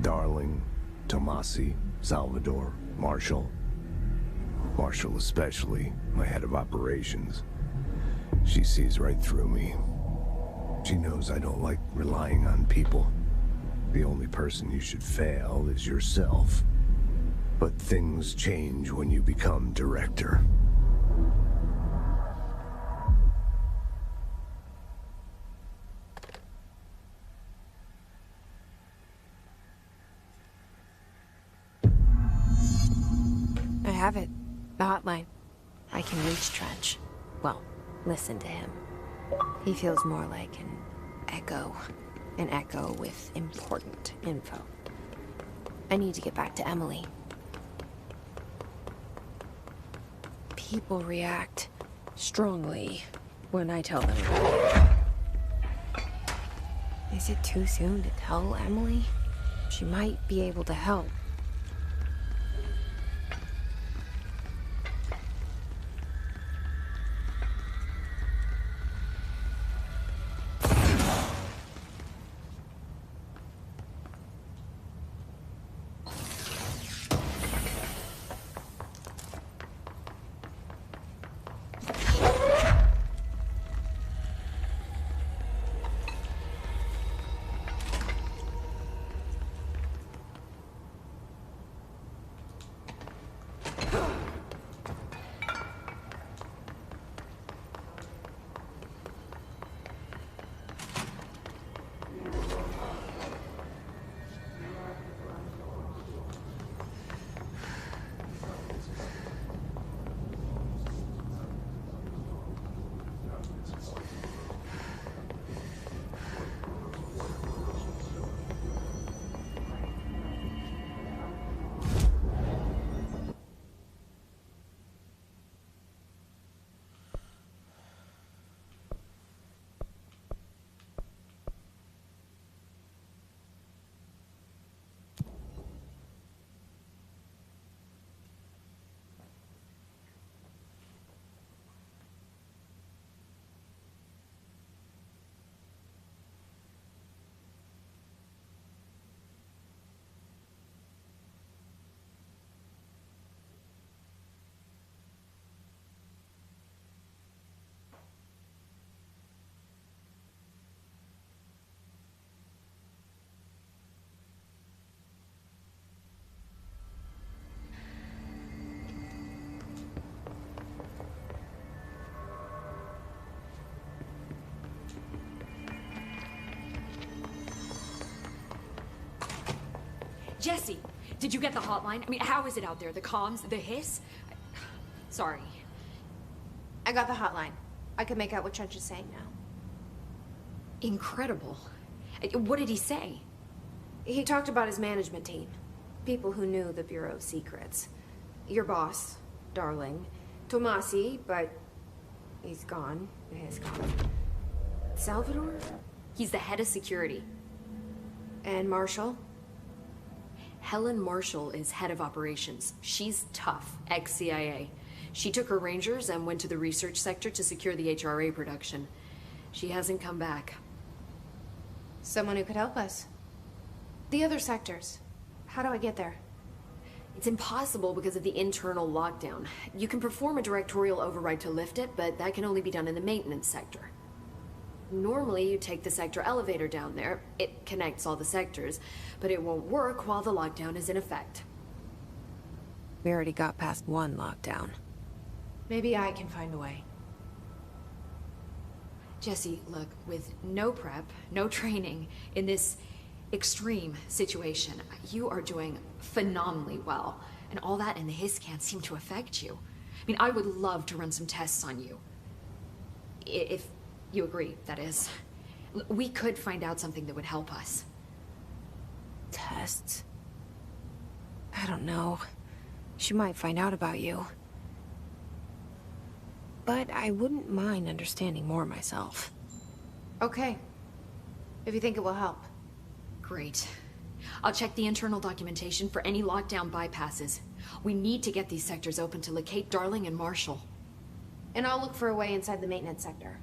Darling, Tomasi, Salvador, Marshall. Marshall especially, my head of operations. She sees right through me. She knows I don't like relying on people. The only person you should fail is yourself. But things change when you become director. I have it. The hotline. I can reach Trench. Well, listen to him. He feels more like an echo. An echo with important info. I need to get back to Emily. People react strongly when I tell them about it. Is it too soon to tell Emily? She might be able to help. Jesse, did you get the hotline? I mean, how is it out there? The comms, the hiss? Sorry. I got the hotline. I can make out what Trench is saying now. Incredible. What did he say? He talked about his management team. People who knew the Bureau's secrets. Your boss, Darling. Tomasi, but he's gone. He's gone. Salvador? He's the head of security. And Marshall? Helen Marshall is head of operations. She's tough, ex-CIA. She took her Rangers and went to the research sector to secure the HRA production. She hasn't come back. Someone who could help us. The other sectors. How do I get there? It's impossible because of the internal lockdown. You can perform a directorial override to lift it, but that can only be done in the maintenance sector. Normally, you take the sector elevator down there. It connects all the sectors, but it won't work while the lockdown is in effect. We already got past one lockdown. Maybe I can find a way. Jesse, look, with no prep, no training, in this extreme situation, you are doing phenomenally well. And all that and the hiss can't seem to affect you. I mean, I would love to run some tests on you. If you agree, that is. We could find out something that would help us. Tests? I don't know. She might find out about you. But I wouldn't mind understanding more myself. Okay. If you think it will help. Great. I'll check the internal documentation for any lockdown bypasses. We need to get these sectors open to locate Darling and Marshall. And I'll look for a way inside the maintenance sector.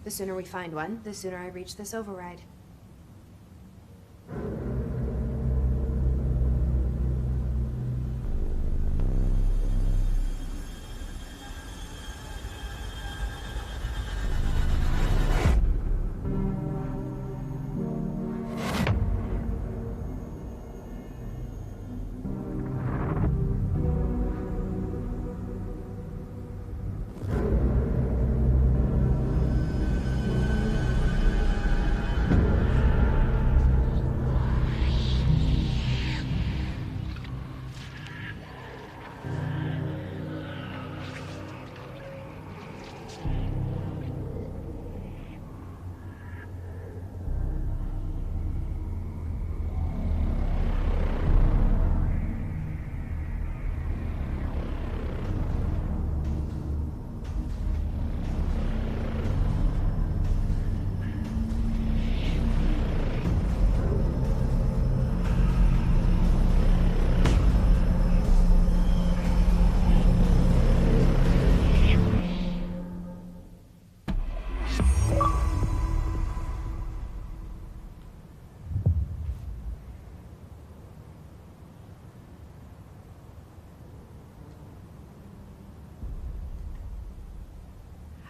The sooner we find one, the sooner I reach this override.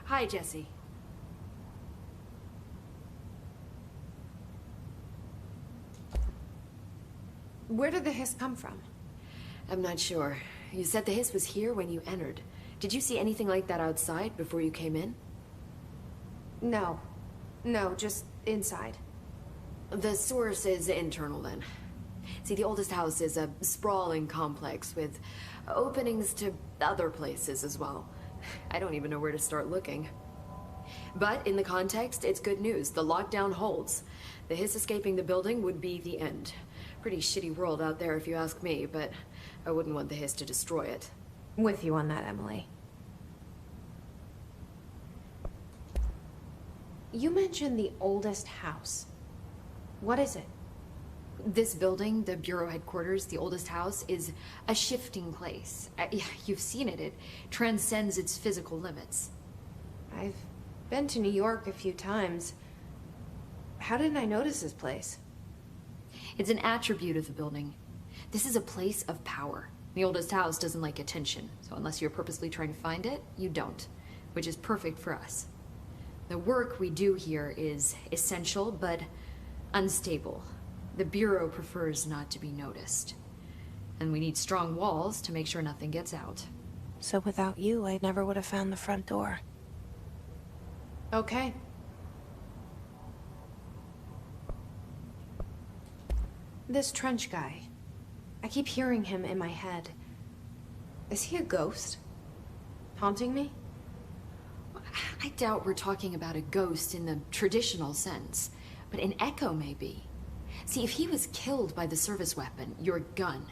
Hi, Jesse. Where did the hiss come from? I'm not sure. You said the hiss was here when you entered. Did you see anything like that outside before you came in? No. No, just inside. The source is internal, then. See, the oldest house is a sprawling complex with openings to other places as well. I don't even know where to start looking. But in the context, it's good news. The lockdown holds. The hiss escaping the building would be the end. Pretty shitty world out there if you ask me, but I wouldn't want the hiss to destroy it. With you on that, Emily. You mentioned the oldest house. What is it? This building, the Bureau headquarters, the oldest house, is a shifting place. You've seen it. It transcends its physical limits. I've been to New York a few times. How didn't I notice this place? It's an attribute of the building. This is a place of power. The oldest house doesn't like attention, so unless you're purposely trying to find it, you don't, which is perfect for us. The work we do here is essential, but unstable. The Bureau prefers not to be noticed. And we need strong walls to make sure nothing gets out. So without you, I never would have found the front door. Okay. This Trench guy, I keep hearing him in my head. Is he a ghost? Haunting me? I doubt we're talking about a ghost in the traditional sense, but an echo maybe. See, if he was killed by the service weapon, your gun,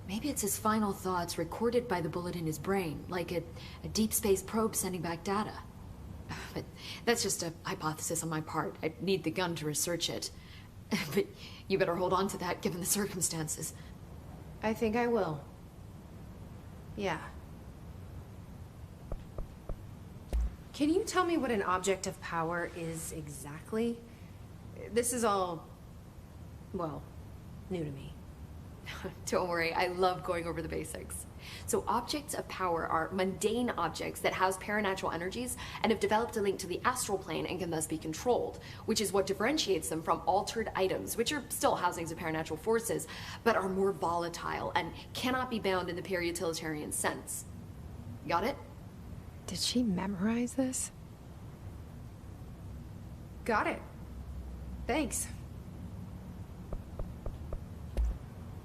maybe it's his final thoughts recorded by the bullet in his brain, like a deep space probe sending back data. But that's just a hypothesis on my part. I need the gun to research it. But you better hold on to that given the circumstances. I think I will. Yeah. Can you tell me what an object of power is exactly? This is all, well, new to me. Don't worry, I love going over the basics. So objects of power are mundane objects that house paranatural energies and have developed a link to the astral plane and can thus be controlled, which is what differentiates them from altered items, which are still housings of paranatural forces, but are more volatile and cannot be bound in the pure utilitarian sense. Got it? Did she memorize this? Got it. Thanks.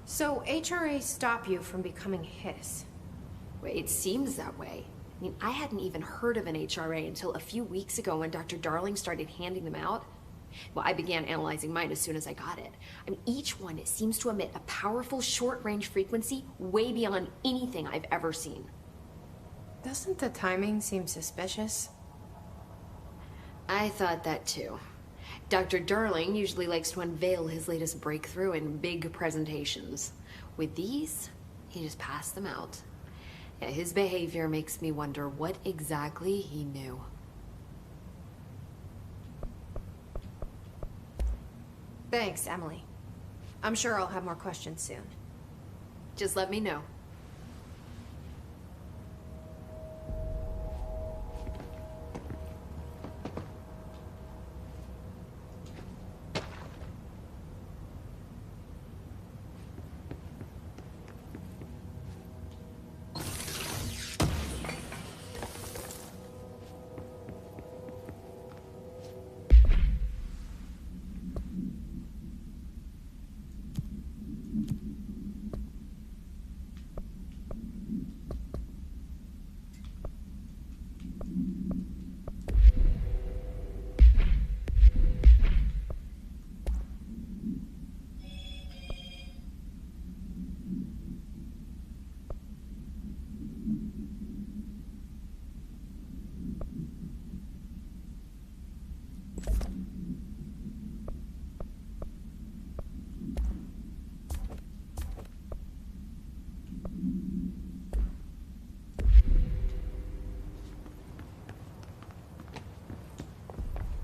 So HRA stop you from becoming Hiss? Well, it seems that way. I mean, I hadn't even heard of an HRA until a few weeks ago when Dr. Darling started handing them out. Well, I began analyzing mine as soon as I got it. I mean, each one seems to emit a powerful short-range frequency way beyond anything I've ever seen. Doesn't the timing seem suspicious? I thought that too. Dr. Darling usually likes to unveil his latest breakthrough in big presentations. With these, he just passed them out. Yeah, his behavior makes me wonder what exactly he knew. Thanks, Emily. I'm sure I'll have more questions soon. Just let me know.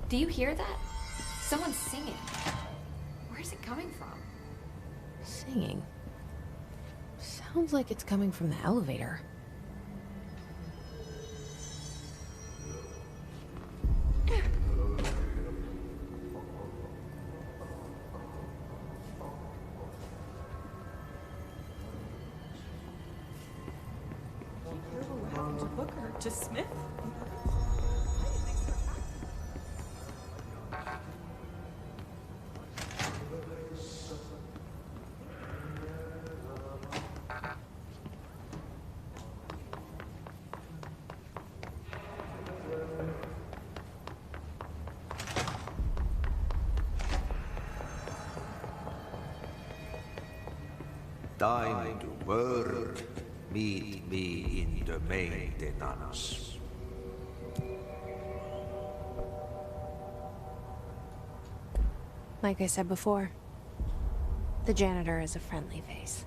Do you hear that? Someone's singing. Where's it coming from? Singing? Sounds like it's coming from the elevator. What happened to Booker? To Smith? Time to work. Meet me in the maintenance. Like I said before, the janitor is a friendly face.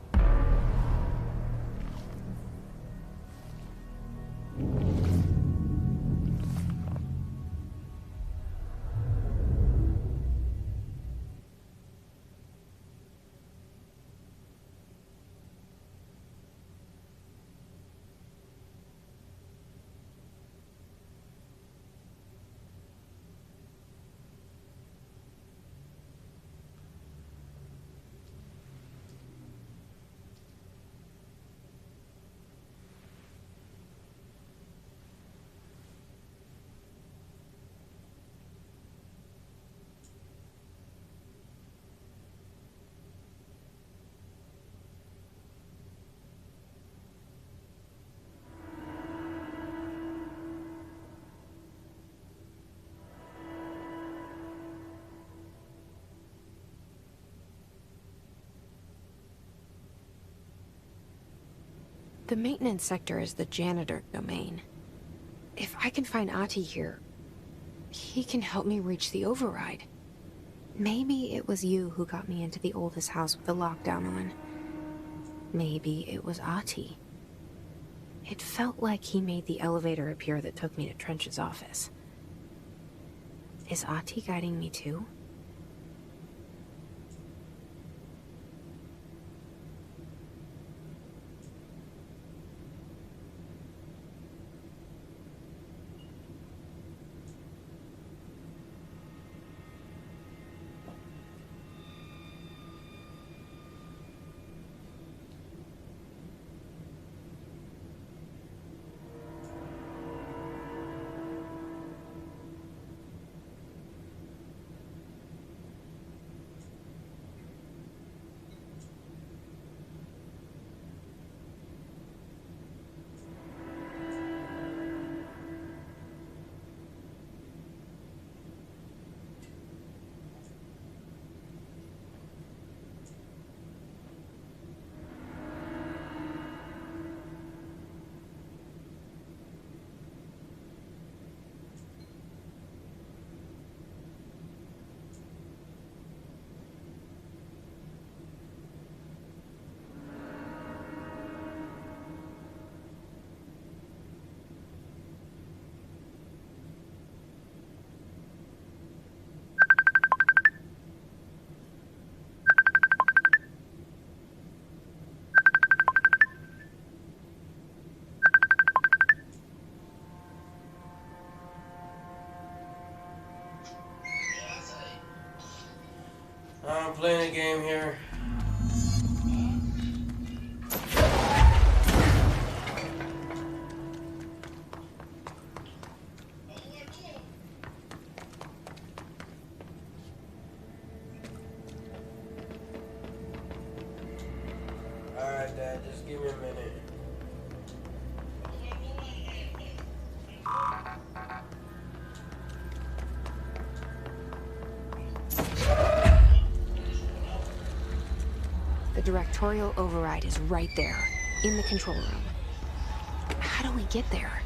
The maintenance sector is the janitor domain. If I can find Ahti here, he can help me reach the override. Maybe it was you who got me into the oldest house with the lockdown on. Maybe it was Ahti. It felt like he made the elevator appear that took me to Trench's office. Is Ahti guiding me too? I'm playing a game here. Alright, Dad, just give me a minute. The directorial override is right there, in the control room. How do we get there?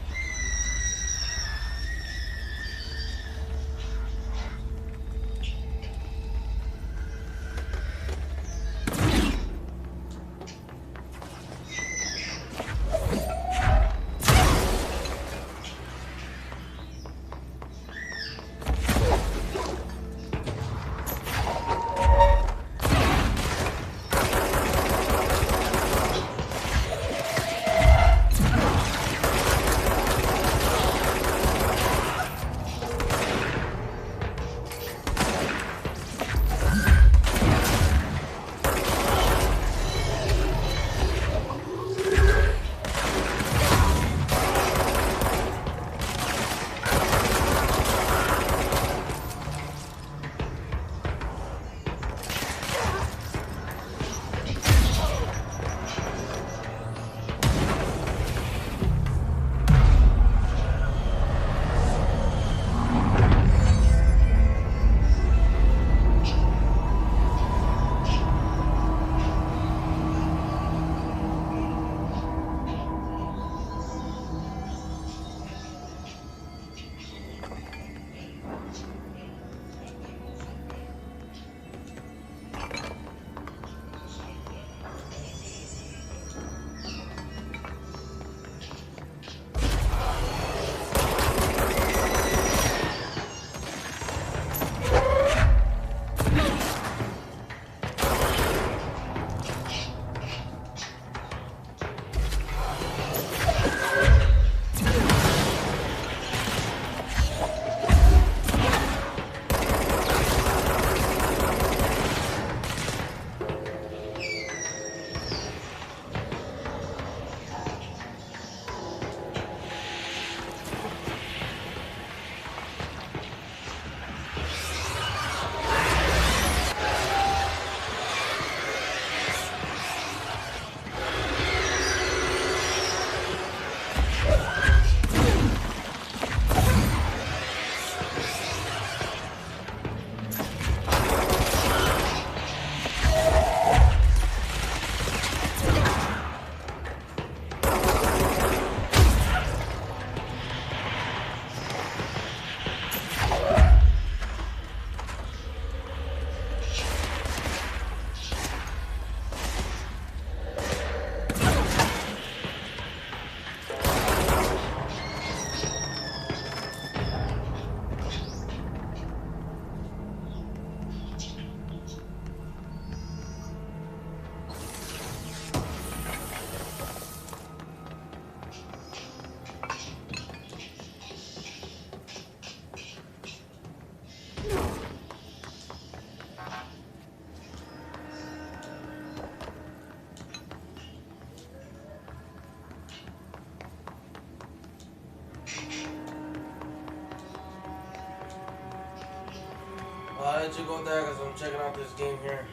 let you go there because I'm checking out this game here.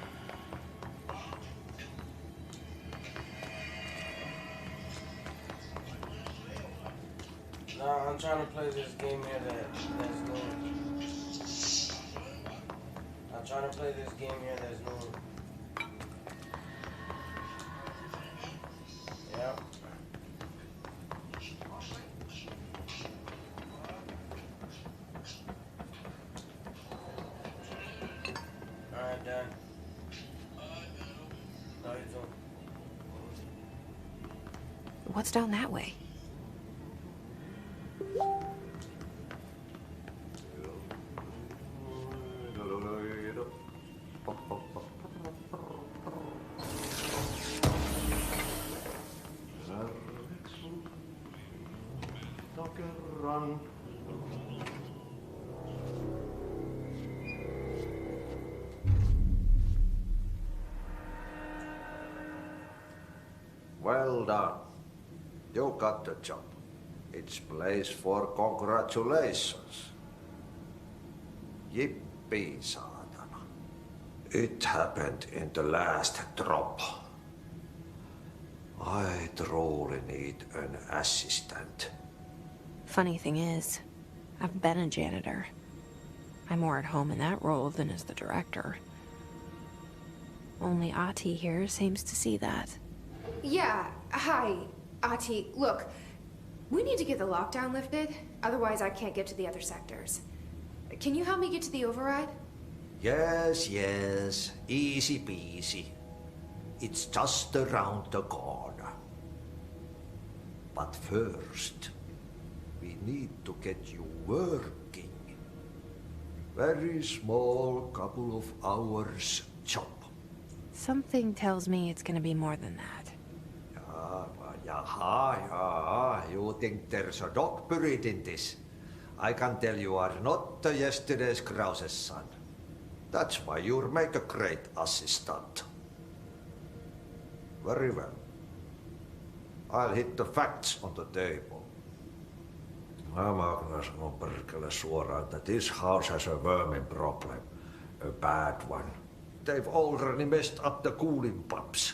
No, I'm trying to play this game here that's new. I'm trying to play this game here that's new. Yep. Alright, done. No, you don't. What's down that way? Run. Well done. You got the job. It's place for congratulations. Yippee, saatana. It happened in the last drop. I truly need an assistant. Funny thing is, I've been a janitor. I'm more at home in that role than as the director. Only Ati here seems to see that. Yeah, hi, Ati. Look, we need to get the lockdown lifted, otherwise I can't get to the other sectors. Can you help me get to the override? Yes, yes. Easy peasy. It's just around the corner. But first, we need to get you working. Very small, couple of hours job. Something tells me it's gonna be more than that. Yaha. You think there's a dog buried in this? I can tell you are not yesterday's Krause's son. That's why you'll make a great assistant. Very well. I'll hit the facts on the table. Mä kyllä sanon perkele suoraan, that this house has a vermin problem. A bad one. They've already messed up the cooling pumps.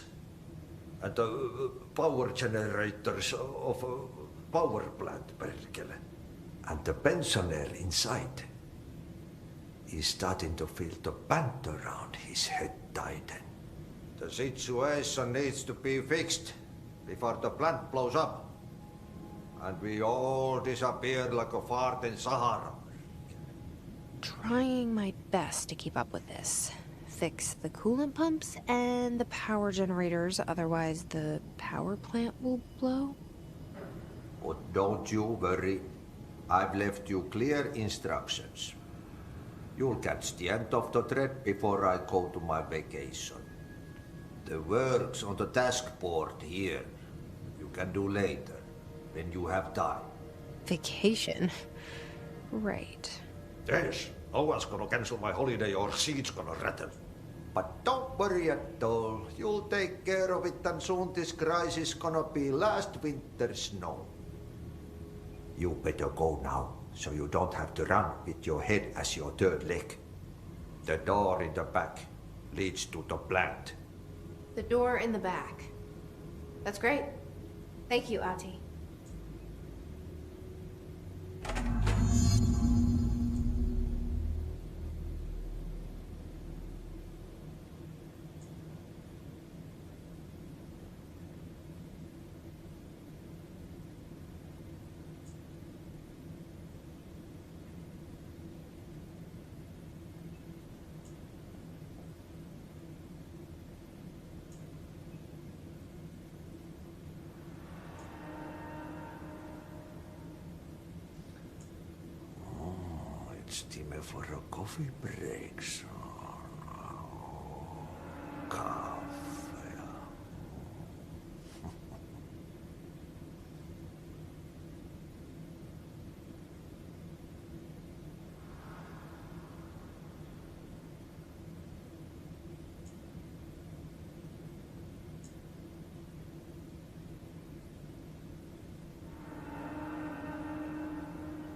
And the power generators of a power plant, perkele. And the pensioner inside is starting to feel the band around his head tighten. The situation needs to be fixed before the plant blows up. And we all disappear like a fart in Sahara. Trying my best to keep up with this. Fix the coolant pumps and the power generators, otherwise the power plant will blow. But don't you worry. I've left you clear instructions. You'll catch the end of the thread before I go to my vacation. The work's on the task board here. You can do later, when you have time. Vacation? Right. Yes, no one's gonna cancel my holiday or seat's gonna rattle. But don't worry at all. You'll take care of it and soon this crisis gonna be last winter's snow. You better go now, so you don't have to run with your head as your third leg. The door in the back leads to the plant. The door in the back. That's great. Thank you, Ati. It's time for a coffee break, son. Kaffe.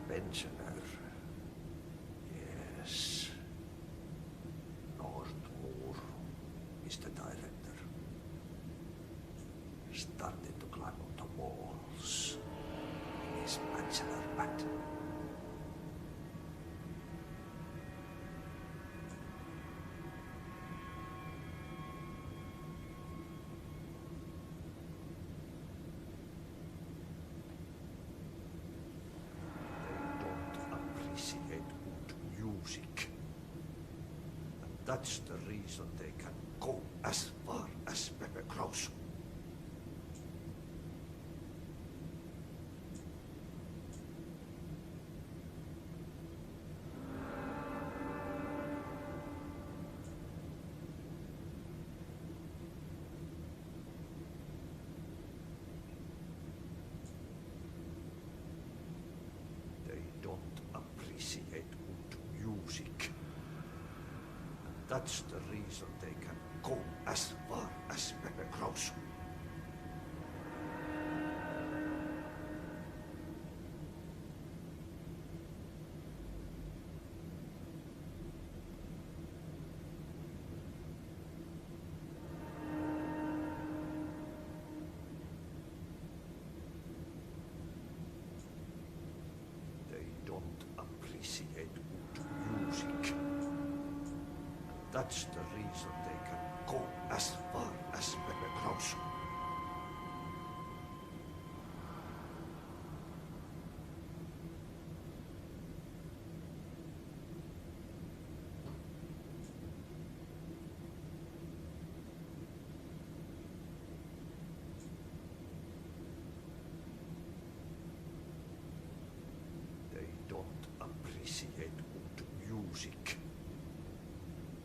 Pensioner. Yes. started to climb up the walls in his bachelor pad. Music. And that's the reason they can go as far as Pepe Kraus. They don't appreciate music. And that's the reason they can go as far as Pepe Kraus. They don't appreciate music. And that's the reason they can go as far as Pepe Kraus. They don't appreciate music.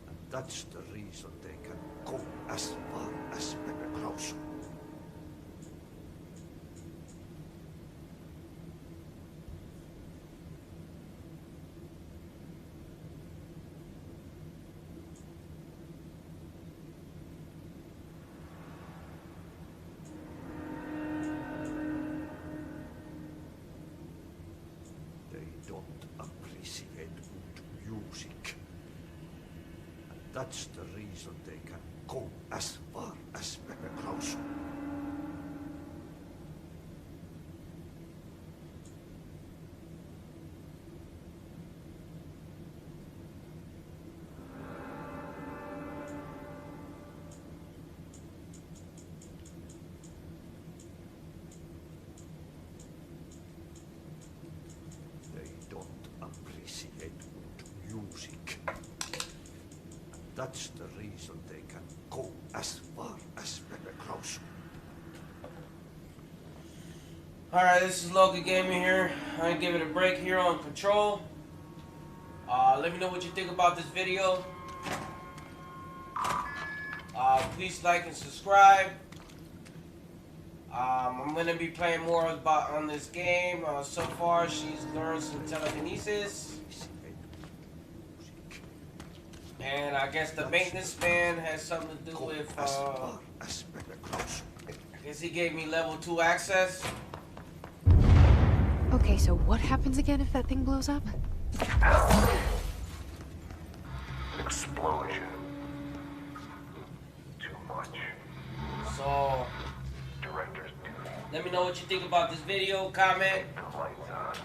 And that's the reason they can go as far as Pepe Kraus. They don't appreciate music. And that's the reason they can go as far as Pepe Kraus. They don't appreciate music. And that's the reason they can go as far as Pepe Kraus. Alright, this is Logan Gaming here. I'm gonna give it a break here on Control. Let me know what you think about this video. Please like and subscribe. I'm gonna be playing more on this game. So far, she's learned some telekinesis, and I guess the maintenance man has something to do with. I guess he gave me level 2 access. Okay, so what happens again if that thing blows up? Explosion. Too much. So, Director's duty. let me know what you think about this video. Comment. The lights on.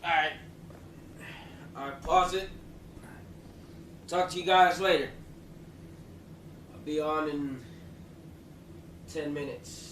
Alright. Alright, pause it. Talk to you guys later. I'll be on in 10 minutes.